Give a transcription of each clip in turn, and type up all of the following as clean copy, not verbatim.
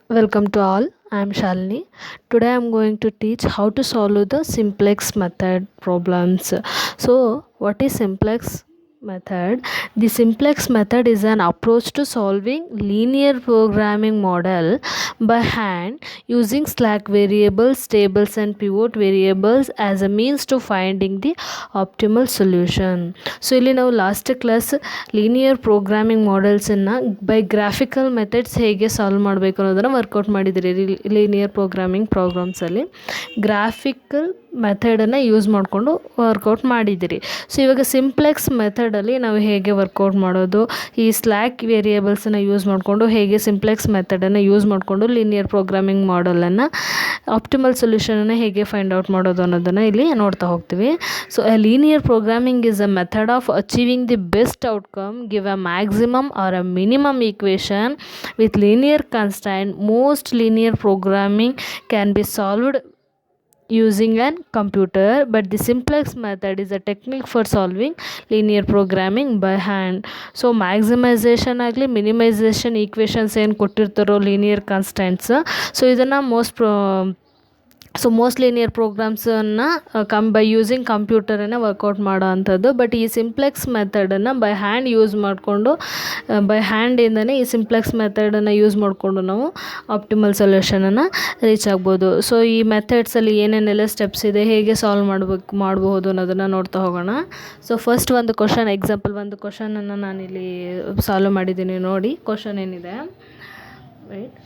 Welcome to all. I am Shalini. Today I am going to teach how to solve the simplex method problems. So, what is simplex method? The simplex method is an approach to solving linear programming model by hand using slack variables, tables and pivot variables as a means to finding the optimal solution. So ಇಲ್ಲಿ ನಾವು last class linear programming ಮಾಡೆಲ್ಸನ್ನು by graphical methods ಹೇಗೆ solve ಮಾಡಬೇಕು ಅನ್ನೋದನ್ನು work out ಮಾಡಿದ್ದೀರಿ. Linear programming ಪ್ರೋಗ್ರಾಮ್ಸಲ್ಲಿ graphical ಮೆಥಡನ್ನು use ಮಾಡಿಕೊಂಡು ವರ್ಕೌಟ್ ಮಾಡಿದ್ದೀರಿ. ಸೊ ಇವಾಗ ಸಿಂಪ್ಲೆಕ್ಸ್ ಮೆಥಡಲ್ಲಿ ನಾವು ಹೇಗೆ ವರ್ಕೌಟ್ ಮಾಡೋದು, ಈ ಸ್ಲ್ಯಾಕ್ ವೇರಿಯೇಬಲ್ಸನ್ನು ಯೂಸ್ ಮಾಡಿಕೊಂಡು ಹೇಗೆ ಸಿಂಪ್ಲೆಕ್ಸ್ ಮೆಥಡನ್ನು ಯೂಸ್ ಮಾಡಿಕೊಂಡು ಲೀನಿಯರ್ ಪ್ರೋಗ್ರಾಮಿಂಗ್ ಮಾಡಲನ್ನು ಆಪ್ಟಿಮಲ್ ಸೊಲ್ಯೂಷನನ್ನು ಹೇಗೆ ಫೈಂಡ್ ಔಟ್ ಮಾಡೋದು ಅನ್ನೋದನ್ನು ಇಲ್ಲಿ ನೋಡ್ತಾ ಹೋಗ್ತೀವಿ. So A linear programming is a method of achieving the best outcome give a maximum or a minimum equation with linear constraint. Most linear programming can be solved using a computer, but the simplex method is a technique for solving linear programming by hand. So maximization ಆಗಲಿ minimization equations ಏನು ಕೊಟ್ಟಿರ್ತಾರೋ linear constants, so ಇದನ್ನು most linear ಪ್ರೋಗ್ರಾಮ್ಸನ್ನು by using ಕಂಪ್ಯೂಟರನ್ನು work out ಮಾಡೋ ಅಂಥದ್ದು. But ಈ simplex ಮೆಥಡನ್ನು ಬೈ ಹ್ಯಾಂಡ್ ಯೂಸ್ ಮಾಡಿಕೊಂಡು ಬೈ ಹ್ಯಾಂಡಿಂದನೇ ಈ ಸಿಂಪ್ಲೆಕ್ಸ್ ಮೆಥಡನ್ನು ಯೂಸ್ ಮಾಡಿಕೊಂಡು ನಾವು ಆಪ್ಟಿಮಲ್ ಸೊಲ್ಯೂಷನನ್ನು ರೀಚ್ ಆಗ್ಬೋದು. ಸೊ ಈ ಮೆಥಡ್ಸಲ್ಲಿ ಏನೇನೆಲ್ಲ ಸ್ಟೆಪ್ಸ್ ಇದೆ, ಹೇಗೆ ಸಾಲ್ವ್ ಮಾಡಬಹುದು ಅನ್ನೋದನ್ನು ನೋಡ್ತಾ ಹೋಗೋಣ. ಸೊ ಫಸ್ಟ್ ಒಂದು ಕ್ವಶನ್, ಎಕ್ಸಾಂಪಲ್ ಒಂದು ಕ್ವಶನನ್ನು ನಾನಿಲ್ಲಿ ಸಾಲ್ವ್ ಮಾಡಿದ್ದೀನಿ. ನೋಡಿ ಕ್ವಶನ್ ಏನಿದೆ, right.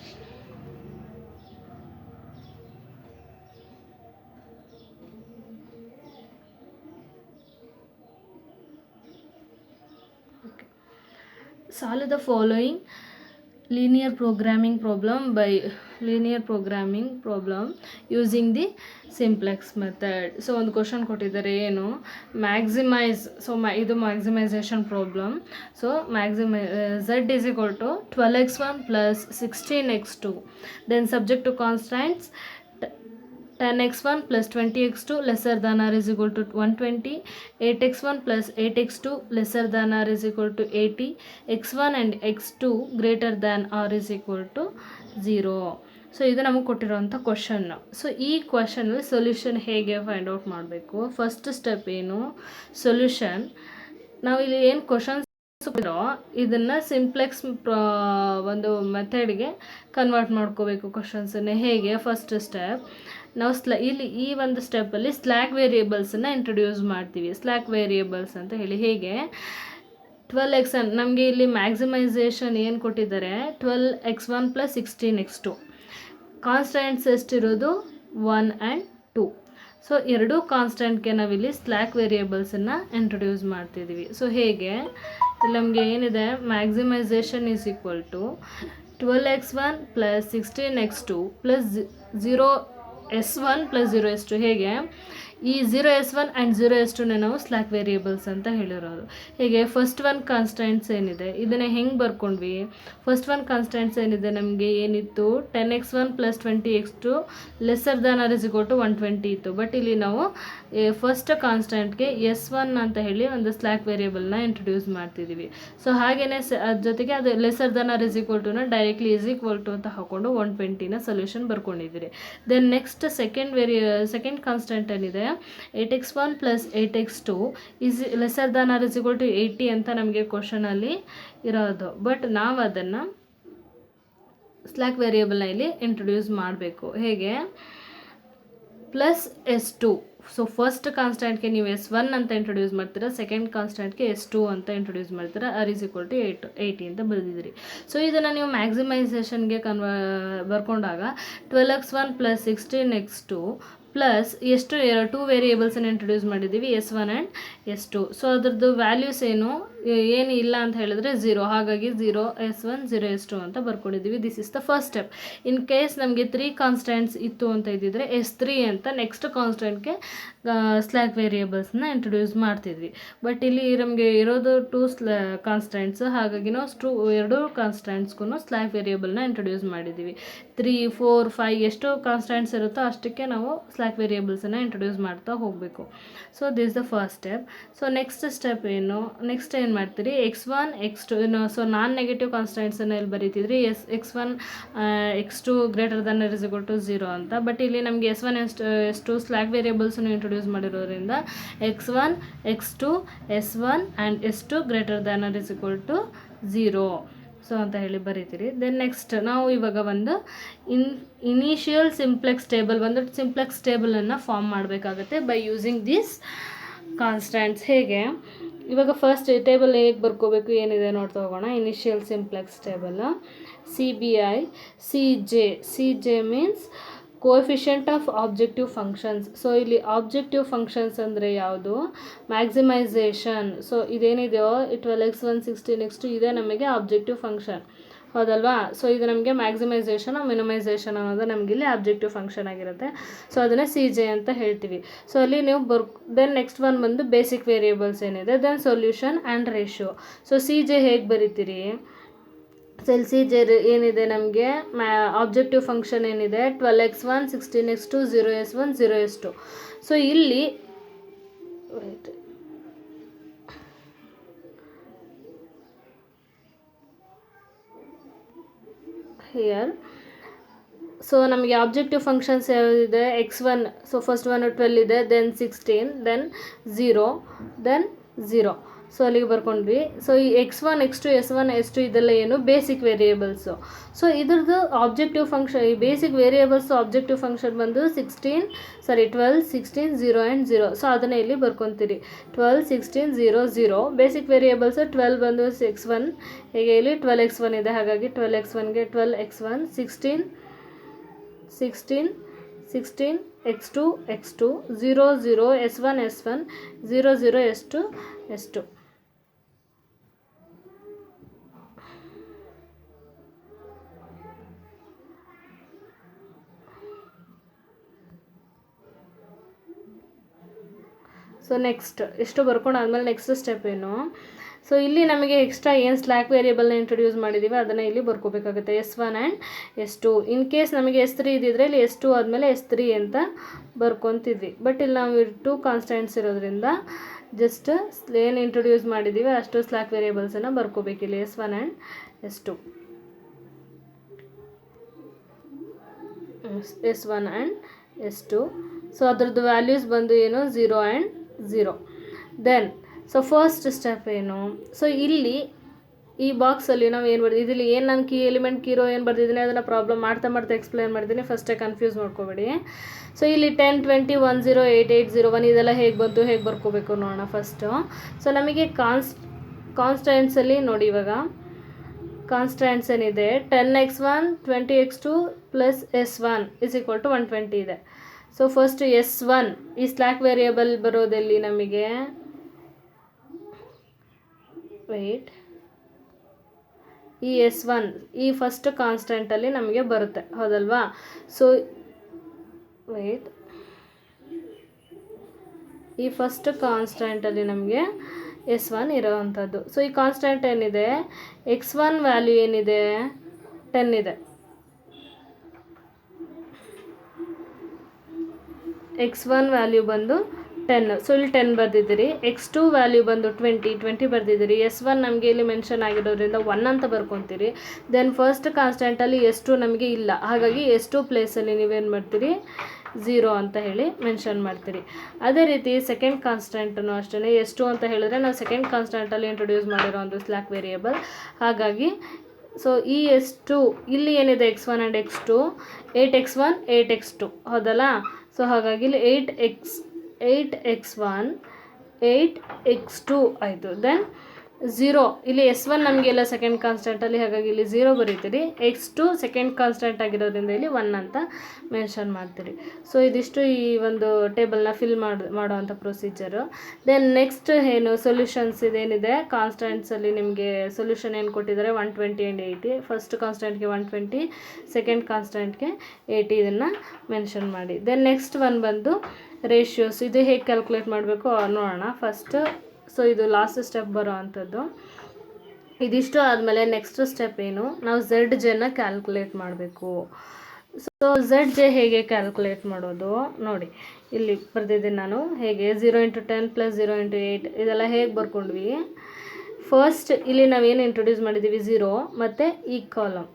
Solve the following linear programming problem using the simplex method. So ಒಂದು ಕ್ವಶನ್ ಕೊಟ್ಟಿದ್ದಾರೆ, ಏನು ಮ್ಯಾಕ್ಸಿಮೈಸ್. ಸೊ ಇದು maximisation problem. So z is equal to 12x1 plus 16x2, then subject to constraints 10x1 plus 20x2 lesser than or is equal to 120, 8x1 plus 8x2 lesser than or is equal to 80, x1 and x2 greater than or is equal to 0. So ಇದು ನಮಗೆ ಕೊಟ್ಟಿರೋಂಥ question. So ಈ ಕ್ವಶನಲ್ಲಿ solution ಹೇಗೆ find out ಮಾಡಬೇಕು, first step ಏನು, solution. ನಾವು ಇಲ್ಲಿ ಏನು questions ಇದನ್ನು ಸಿಂಪ್ಲೆಕ್ಸ್ ಒಂದು ಮೆಥಡ್ಗೆ ಕನ್ವರ್ಟ್ ಮಾಡ್ಕೋಬೇಕು ಕ್ವಶನ್ಸನ್ನೇ. ಹೇಗೆ, ಫಸ್ಟ್ ಸ್ಟೆಪ್ ನಾವು ಇಲ್ಲಿ ಈ ಒಂದು ಸ್ಟೆಪ್ಪಲ್ಲಿ ಸ್ಲ್ಯಾಕ್ ವೇರಿಯೇಬಲ್ಸನ್ನು ಇಂಟ್ರೊಡ್ಯೂಸ್ ಮಾಡ್ತೀವಿ. ಸ್ಲ್ಯಾಕ್ ವೇರಿಯೇಬಲ್ಸ್ ಅಂತ ಹೇಳಿ ಹೇಗೆ, 12x1 ನಮಗೆ ಇಲ್ಲಿ ಮ್ಯಾಕ್ಸಿಮೈಸೇಷನ್ ಏನು ಕೊಟ್ಟಿದ್ದಾರೆ, 12x1 ಪ್ಲಸ್ 16x2. ಕಾನ್ಸ್ಟೆಂಟ್ಸ್ ಎಷ್ಟಿರೋದು 1 ಆ್ಯಂಡ್ 2. ಸೊ ಎರಡೂ ಕಾನ್ಸ್ಟೆಂಟ್ಗೆ ನಾವಿಲ್ಲಿ ಸ್ಲ್ಯಾಕ್ ವೇರಿಯೇಬಲ್ಸನ್ನು ಇಂಟ್ರೊಡ್ಯೂಸ್ ಮಾಡ್ತಿದ್ದೀವಿ. ಸೊ ಹೇಗೆ, ಇಲ್ಲಿ ನಮಗೆ ಏನಿದೆ, maximization is equal to 12x1 plus 16x2 plus 0s1 plus 0s2. ಹೇಗೆ, ಈ 0s1 ಆ್ಯಂಡ್ 0s2ನೇ ನಾವು ಸ್ಲ್ಯಾಕ್ ವೇರಿಯೇಬಲ್ಸ್ ಅಂತ ಹೇಳಿರೋದು. ಹೇಗೆ, ಫಸ್ಟ್ ಒನ್ ಕಾನ್ಸ್ಟೆಂಟ್ಸ್ ಏನಿದೆ ಇದನ್ನು ಹೆಂಗೆ ಬರ್ಕೊಂಡ್ವಿ, ಫಸ್ಟ್ ಒನ್ ಕಾನ್ಸ್ಟೆಂಟ್ಸ್ ಏನಿದೆ ನಮಗೆ ಏನಿತ್ತು, 10x1 plus 20x2 lesser than or is equal to 120 ಇತ್ತು. ಬಟ್ ಇಲ್ಲಿ ನಾವು ಫಸ್ಟ್ ಕಾನ್ಸ್ಟೆಂಟ್ಗೆ s1 ಅಂತ ಹೇಳಿ ಒಂದು ಸ್ಲ್ಯಾಕ್ ವೇರಿಯೇಬಲ್ನ ಇಂಟ್ರೊಡ್ಯೂಸ್ ಮಾಡ್ತಿದ್ದೀವಿ. ಸೊ ಹಾಗೆಯೇ ಅದ್ರ ಜೊತೆಗೆ ಅದು lesser than or is equal ಟುನ ಡೈರೆಕ್ಟ್ಲಿ ಈಸ್ ಈಕ್ವಲ್ ಟು ಅಂತ ಹಾಕ್ಕೊಂಡು 120ನ ಸೊಲ್ಯೂಷನ್ ಬರ್ಕೊಂಡಿದ್ದೀರಿ. ದೆನ್ ನೆಕ್ಸ್ಟ್ ಸೆಕೆಂಡ್ ಕಾನ್ಸ್ಟೆಂಟ್ ಏನಿದೆ, 8x1 plus 8x2 is lesser than or is equal to 80 ಅಂತ ನಮಗೆ ಕ್ವಶನಲ್ಲಿ ಇರೋದು. ಬಟ್ ನಾವು ಅದನ್ನು ಸ್ಲ್ಯಾಕ್ ವೇರಿಯೇಬಲ್ನ ಇಲ್ಲಿ ಇಂಟ್ರೊಡ್ಯೂಸ್ ಮಾಡಬೇಕು. ಹೇಗೆ, ಪ್ಲಸ್ s2. ಸೊ ಫಸ್ಟ್ ಕಾನ್ಸ್ಟೆಂಟ್ಗೆ ನೀವು s1 ಅಂತ ಇಂಟ್ರೊಡ್ಯೂಸ್ ಮಾಡ್ತೀರಾ, ಸೆಕೆಂಡ್ ಕಾನ್ಸ್ಟೆಂಟ್ಗೆ s2 ಅಂತ ಇಂಟ್ರೊಡ್ಯೂಸ್ ಮಾಡ್ತೀರಾ, ಆರ್ ಈಸ್ ಈಕ್ವಲ್ ಟು 80 ಅಂತ ಬರೆದಿದ್ದೀರಿ. ಸೊ ಇದನ್ನು ನೀವು ಮ್ಯಾಕ್ಸಿಮೈಸೇಷನ್ಗೆ ಬರ್ಕೊಂಡಾಗ 12x1 ಪ್ಲಸ್ 16x2 ಪ್ಲಸ್ ಎಷ್ಟು 2 ವೇರಿಯೇಬಲ್ಸನ್ನು ಇಂಟ್ರೊಡ್ಯೂಸ್ ಮಾಡಿದ್ದೀವಿ, s1 ಆ್ಯಂಡ್ s2. ಸೊ ಅದ್ರದ್ದು ವ್ಯಾಲ್ಯೂಸ್ ಏನು ಇಲ್ಲ ಅಂತ ಹೇಳಿದ್ರೆ 0. ಹಾಗಾಗಿ 0s1 0s2 ಅಂತ ಬರ್ಕೊಂಡಿದ್ದೀವಿ. This is the first step. In case ನಮಗೆ 3 ಕಾನ್ಸ್ಟೆಂಟ್ಸ್ ಇತ್ತು ಅಂತ ಇದ್ದಿದ್ರೆ s3 ಅಂತ ನೆಕ್ಸ್ಟ್ ಕಾನ್ಸ್ಟೆಂಟ್ಗೆ ಸ್ಲ್ಯಾಕ್ ವೇರಿಯೇಬಲ್ಸ್ನ ಇಂಟ್ರೊಡ್ಯೂಸ್ ಮಾಡ್ತಿದ್ವಿ. ಬಟ್ ಇಲ್ಲಿ ನಮಗೆ ಇರೋದು 2 ಕಾನ್ಸ್ಟೆಂಟ್ಸ್, ಹಾಗಾಗಿ ನಾವು ಎರಡೂ ಕಾನ್ಸ್ಟೆಂಟ್ಸ್ಗೂ ಸ್ಲ್ಯಾಕ್ ವೇರಿಯೇಬಲ್ನ ಇಂಟ್ರೊಡ್ಯೂಸ್ ಮಾಡಿದ್ದೀವಿ. 3, 4, 5 ಎಷ್ಟು ಕಾನ್ಸ್ಟೆಂಟ್ಸ್ ಇರುತ್ತೋ ಅಷ್ಟಕ್ಕೆ ನಾವು ಸ್ಲ್ಯಾಕ್ ವೇರಿಯೇಬಲ್ಸನ್ನು ಇಂಟ್ರೊಡ್ಯೂಸ್ ಮಾಡ್ತಾ ಹೋಗಬೇಕು. So this the first step. So next step ಏನು ಏನು ಮಾಡ್ತೀರಿ x1 x2 ಸೊ ನಾನ್ ನೆಗೆಟಿವ್ ಕಾನ್ಸ್ಟೆಂಟ್ಸನ್ನು ಇಲ್ಲಿ ಬರೀತಿದ್ರಿ x1 x2 greater than or is equal to 0 ಅಂತ. ಬಟ್ ಇಲ್ಲಿ ನಮಗೆ S1 S2 ಸ್ಲ್ಯಾಕ್ ವೇರಿಯೇಬಲ್ಸನ್ನು ಇಂಟ್ರೊಡ್ಯೂಸ್ ಮಾಡಿರೋದ್ರಿಂದ x1 x2 S1 and S2 greater than or is equal to 0 so ಅಂತ ಹೇಳಿ ಬರೀತೀರಿ. ದೆನ್ ನೆಕ್ಸ್ಟ್ ನಾವು ಇವಾಗ ಒಂದು ಇನಿಷಿಯಲ್ ಸಿಂಪ್ಲೆಕ್ಸ್ ಟೇಬಲ್, ಒಂದು ಸಿಂಪ್ಲೆಕ್ಸ್ ಟೇಬಲನ್ನು ಫಾರ್ಮ್ ಮಾಡಬೇಕಾಗುತ್ತೆ ಬೈ ಯೂಸಿಂಗ್ ದಿಸ್ ಕಾನ್ಸ್ಟೆಂಟ್ಸ್. ಹೇಗೆ ಇವಾಗ ಫಸ್ಟ್ ಟೇಬಲ್ ಹೇಗೆ ಬರ್ಕೋಬೇಕು ಏನಿದೆ ನೋಡ್ತಾ ಹೋಗೋಣ. Initial simplex table CBI CJ means coefficient of objective functions. So ಇಲ್ಲಿ ಆಬ್ಜೆಕ್ಟಿವ್ ಫಂಕ್ಷನ್ಸ್ ಅಂದರೆ ಯಾವುದು? ಮ್ಯಾಕ್ಸಿಮೈಸೇಷನ್. ಸೊ ಇದೇನಿದೆಯೋ 12x1 16x2 ಇದೇ ನಮಗೆ ಆಬ್ಜೆಕ್ಟಿವ್ ಫಂಕ್ಷನ್, ಹೌದಲ್ವಾ? ಸೊ ಇದು ನಮಗೆ ಮ್ಯಾಕ್ಸಿಮೈಸೇಷನ್ ಮಿನಿಮೈಸೇಷನ್ ಅನ್ನೋದು ನಮಗೆ ಇಲ್ಲಿ ಆಬ್ಜೆಕ್ಟಿವ್ ಫಂಕ್ಷನ್ ಆಗಿರುತ್ತೆ. ಸೊ ಅದನ್ನೇ CJ ಅಂತ ಹೇಳ್ತೀವಿ. ಸೊ ಅಲ್ಲಿ ನೀವು ದೆನ್ ನೆಕ್ಸ್ಟ್ ಒನ್ ಬಂದು ಬೇಸಿಕ್ ವೇರಿಯೇಬಲ್ಸ್ ಏನಿದೆ, then solution and ratio. So CJ ಹೇಗೆ ಬರೀತೀರಿ? CJ ಏನಿದೆ ನಮಗೆ ಆಬ್ಜೆಕ್ಟಿವ್ ಫಂಕ್ಷನ್ ಏನಿದೆ 12x1 16x2 0s1 0s2. So ಇಲ್ಲಿ ಹಿಯರ್ ಸೊ ನಮಗೆ ಆಬ್ಜೆಕ್ಟಿವ್ ಫಂಕ್ಷನ್ಸ್ ಯಾವುದಿದೆ? x1 ಸೊ ಫಸ್ಟ್ ಒನ್ 12 ಇದೆ, ದೆನ್ 16, ದೆನ್ 0, ದೆನ್ 0. ಸೊ ಅಲ್ಲಿಗೆ ಬರ್ಕೊಂಡ್ವಿ. ಸೊ ಈ x1 x2 S1 S2 ಇದೆಲ್ಲ ಏನು? ಬೇಸಿಕ್ ವೇರಿಯೇಬಲ್ಸು. ಸೊ ಇದ್ರದ್ದು ಆಬ್ಜೆಕ್ಟಿವ್ ಫಂಕ್ಷನ್, ಈ ಬೇಸಿಕ್ ವೇರಿಯೇಬಲ್ಸು ಆಬ್ಜೆಕ್ಟಿವ್ ಫಂಕ್ಷನ್ ಬಂದು 12 16 0 ಆ್ಯಂಡ್ 0. ಸೊ ಅದನ್ನೇ ಇಲ್ಲಿ ಬರ್ಕೊತೀರಿ 12 16 0 0. ಬೇಸಿಕ್ ವೇರಿಯೇಬಲ್ಸು 12 ಬಂದು x1, ಹೇಗೆ ಇಲ್ಲಿ 12x1 ಇದೆ, ಹಾಗಾಗಿ 12x1ಗೆ 12x1 16 x2 0 0 S1 0 0 S2. So next ಎಷ್ಟು ಬರ್ಕೊಂಡು ಆದಮೇಲೆ ನೆಕ್ಸ್ಟ್ ಸ್ಟೆಪ್ ಏನು? ಸೊ ಇಲ್ಲಿ ನಮಗೆ ಎಕ್ಸ್ಟ್ರಾ ಏನು ಸ್ಲ್ಯಾಕ್ ವೇರಿಯೇಬಲ್ನ ಇಂಟ್ರೊಡ್ಯೂಸ್ ಮಾಡಿದ್ದೀವಿ ಅದನ್ನು ಇಲ್ಲಿ ಬರ್ಕೋಬೇಕಾಗುತ್ತೆ S1 and S2. In case ನಮಗೆ S3 ಇದ್ದಿದ್ರೆ ಇಲ್ಲಿ S2 ಆದಮೇಲೆ S3 ಅಂತ ಬರ್ಕೊತಿದ್ವಿ. ಬಟ್ ಇಲ್ಲಿ ನಾವು 2 ಕಾನ್ಸ್ಟೆಂಟ್ಸ್ ಇರೋದ್ರಿಂದ ಜಸ್ಟ್ ಏನು ಇಂಟ್ರೊಡ್ಯೂಸ್ ಮಾಡಿದ್ದೀವಿ ಅಷ್ಟು ಸ್ಲ್ಯಾಕ್ ವೇರಿಯೇಬಲ್ಸನ್ನು ಬರ್ಕೋಬೇಕಿಲ್ಲಿ S1 and S2. S1 and S2. So ಅದರದ್ದು ವ್ಯಾಲ್ಯೂಸ್ ಬಂದು ಏನು? 0 and 0. Then so first step ಏನು? ಸೊ ಇಲ್ಲಿ ಈ ಬಾಕ್ಸಲ್ಲಿ ನಾವು ಏನು ಬರ್ದಿದ್ದೀವಿ, ಇದರಲ್ಲಿ ಏನು ನಾನು ಕೀ ಎಲಿಮೆಂಟ್ ಕೀರೋ ಏನು ಬರ್ದಿದ್ದೀನಿ ಅದನ್ನು ಪ್ರಾಬ್ಲಮ್ ಮಾಡ್ತಾ ಎಕ್ಸ್ಪ್ಲೇನ್ ಮಾಡ್ತೀನಿ, ಫಸ್ಟೇ ಕನ್ಫ್ಯೂಸ್ ಮಾಡ್ಕೋಬೇಡಿ. ಸೊ ಇಲ್ಲಿ 10 20 10 8 8 0 1 ಇದೆಲ್ಲ ಹೇಗೆ ಬಂತು, ಹೇಗೆ ಬರ್ಕೋಬೇಕು ನೋಡೋಣ ಫಸ್ಟು. ಸೊ ನಮಗೆ ಕಾನ್ಸ್ಟೆಂಟ್ಸಲ್ಲಿ ನೋಡಿ, ಇವಾಗ ಕಾನ್ಸ್ಟೆಂಟ್ಸ್ ಏನಿದೆ 10x1 20x2 plus S1 is equal to 120 ಇದೆ. ಸೊ ಫಸ್ಟ್ S1 ಈ ಸ್ಲ್ಯಾಕ್ ವೇರಿಯೇಬಲ್ ಬರೋದಲ್ಲಿ ನಮಗೆ ಈ S1 ಈ ಫಸ್ಟ್ ಕಾನ್ಸ್ಟೆಂಟಲ್ಲಿ ನಮಗೆ ಬರುತ್ತೆ, ಹೌದಲ್ವಾ? ಸೊ ಈ ಫಸ್ಟ್ ಕಾನ್ಸ್ಟೆಂಟಲ್ಲಿ ನಮಗೆ S1 ಇರೋವಂಥದ್ದು. ಸೊ ಈ ಕಾನ್ಸ್ಟೆಂಟ್ ಏನಿದೆ, x1 ವ್ಯಾಲ್ಯೂ ಏನಿದೆ 10 ಇದೆ, x1 ವ್ಯಾಲ್ಯೂ ಬಂದು 10. ಸೊ ಇಲ್ಲಿ 10 ಬರ್ದಿದ್ದೀರಿ. x2 ವ್ಯಾಲ್ಯೂ ಬಂದು 20 ಬರ್ದಿದ್ದೀರಿ. S1 ನಮಗೆ ಇಲ್ಲಿ ಮೆನ್ಷನ್ ಆಗಿರೋದ್ರಿಂದ 1 ಅಂತ ಬರ್ಕೊತೀರಿ. ದೆನ್ ಫಸ್ಟ್ ಕಾನ್ಸ್ಟೆಂಟಲ್ಲಿ S2 ನಮಗೆ ಇಲ್ಲ, ಹಾಗಾಗಿ S2 ಪ್ಲೇಸಲ್ಲಿ ನೀವೇನು ಮಾಡ್ತೀರಿ 0 ಅಂತ ಹೇಳಿ ಮೆನ್ಷನ್ ಮಾಡ್ತೀರಿ. ಅದೇ ರೀತಿ ಸೆಕೆಂಡ್ ಕಾನ್ಸ್ಟೆಂಟನ್ನು ಅಷ್ಟೇ S2 ಅಂತ ಹೇಳಿದ್ರೆ ನಾವು ಸೆಕೆಂಡ್ ಕಾನ್ಸ್ಟೆಂಟಲ್ಲಿ ಇಂಟ್ರೊಡ್ಯೂಸ್ ಮಾಡಿರೋ ಒಂದು ಸ್ಲ್ಯಾಕ್ ವೇರಿಯೇಬಲ್, ಹಾಗಾಗಿ ಸೊ ಈ S2 ಇಲ್ಲಿ ಏನಿದೆ x1 and x2 8x1 8x2, ಹೌದಲ್ಲ? ಸೊ ಹಾಗಾಗಿ ಇಲ್ಲಿ 8x1 8x2 ಆಯಿತು. ದೆನ್ 0 ಇಲ್ಲಿ S1 ನಮಗೆಲ್ಲ ಸೆಕೆಂಡ್ ಕಾನ್ಸ್ಟೆಂಟಲ್ಲಿ, ಹಾಗಾಗಿ ಇಲ್ಲಿ 0 ಬರೀತೀರಿ. x2 ಸೆಕೆಂಡ್ ಕಾನ್ಸ್ಟೆಂಟ್ ಆಗಿರೋದ್ರಿಂದ ಇಲ್ಲಿ 1 ಅಂತ ಮೆನ್ಷನ್ ಮಾಡ್ತೀರಿ. ಸೊ ಇದಿಷ್ಟು ಈ ಒಂದು ಟೇಬಲ್ನ ಫಿಲ್ ಮಾಡೋವಂಥ ಪ್ರೊಸೀಜರು. ದೆನ್ ನೆಕ್ಸ್ಟ್ ಏನು ಸೊಲ್ಯೂಷನ್ಸ್ ಇದೇನಿದೆ, ಕಾನ್ಸ್ಟೆಂಟ್ಸಲ್ಲಿ ನಿಮಗೆ ಸೊಲ್ಯೂಷನ್ ಏನು ಕೊಟ್ಟಿದ್ದಾರೆ 120 ಆ್ಯಂಡ್ 80. ಫಸ್ಟ್ ಕಾನ್ಸ್ಟೆಂಟ್ಗೆ 120, ಸೆಕೆಂಡ್ ಕಾನ್ಸ್ಟೆಂಟ್ಗೆ 80 ಇದನ್ನು ಮೆನ್ಷನ್ ಮಾಡಿ. ದೆನ್ ನೆಕ್ಸ್ಟ್ ಒನ್ ಬಂದು ರೇಷಿಯೋಸ್. ಇದು ಹೇಗೆ ಕ್ಯಾಲ್ಕುಲೇಟ್ ಮಾಡಬೇಕು ನೋಡೋಣ ಫಸ್ಟ್. ಸೊ ಇದು ಲಾಸ್ಟ್ ಸ್ಟೆಪ್ ಬರೋ ಅಂಥದ್ದು. ಇದಿಷ್ಟು ಆದಮೇಲೆ ನೆಕ್ಸ್ಟ್ ಸ್ಟೆಪ್ ಏನು, ನಾವು ZJನ ಕ್ಯಾಲ್ಕುಲೇಟ್ ಮಾಡಬೇಕು. ಸೊ ZJ ಹೇಗೆ ಕ್ಯಾಲ್ಕುಲೇಟ್ ಮಾಡೋದು ನೋಡಿ, ಇಲ್ಲಿ ಬರ್ದಿದ್ದೀನಿ ನಾನು ಹೇಗೆ 0 × 10 + 0 × 8 ಇದೆಲ್ಲ ಹೇಗೆ ಬರ್ಕೊಂಡ್ವಿ. ಫಸ್ಟ್ ಇಲ್ಲಿ ನಾವೇನು ಇಂಟ್ರೊಡ್ಯೂಸ್ ಮಾಡಿದ್ದೀವಿ 0 ಮತ್ತು ಈ column.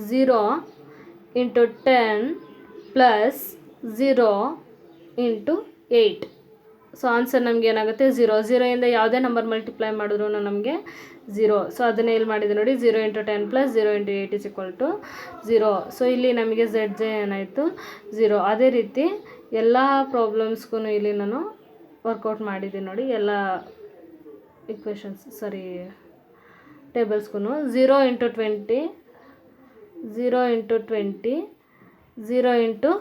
Zero into 10 plus 0 into 8. So answer ನಮ್ಗೆ ಏನಾಗುತ್ತೆ 0 ಇಂದ ಯಾವುದೇ ನಂಬರ್ ಮಲ್ಟಿಪ್ಲೈ ಮಾಡಿದ್ರು ನಮಗೆ 0. ಸೊ ಅದನ್ನೇ ಇಲ್ಲಿ ಮಾಡಿದೆ ನೋಡಿ, 0 into 10 plus 0 into 8 is equal to 0. So ಇಲ್ಲಿ ನಮಗೆ ZJ ಏನಾಯಿತು 0. ಅದೇ ರೀತಿ ಎಲ್ಲ ಪ್ರಾಬ್ಲಮ್ಸ್ಗೂ ಇಲ್ಲಿ ನಾನು ವರ್ಕೌಟ್ ಮಾಡಿದ್ದೀನಿ ನೋಡಿ, ಎಲ್ಲ equations ಟೇಬಲ್ಸ್ಗೂ. 0 into 20 0 into 20 0 into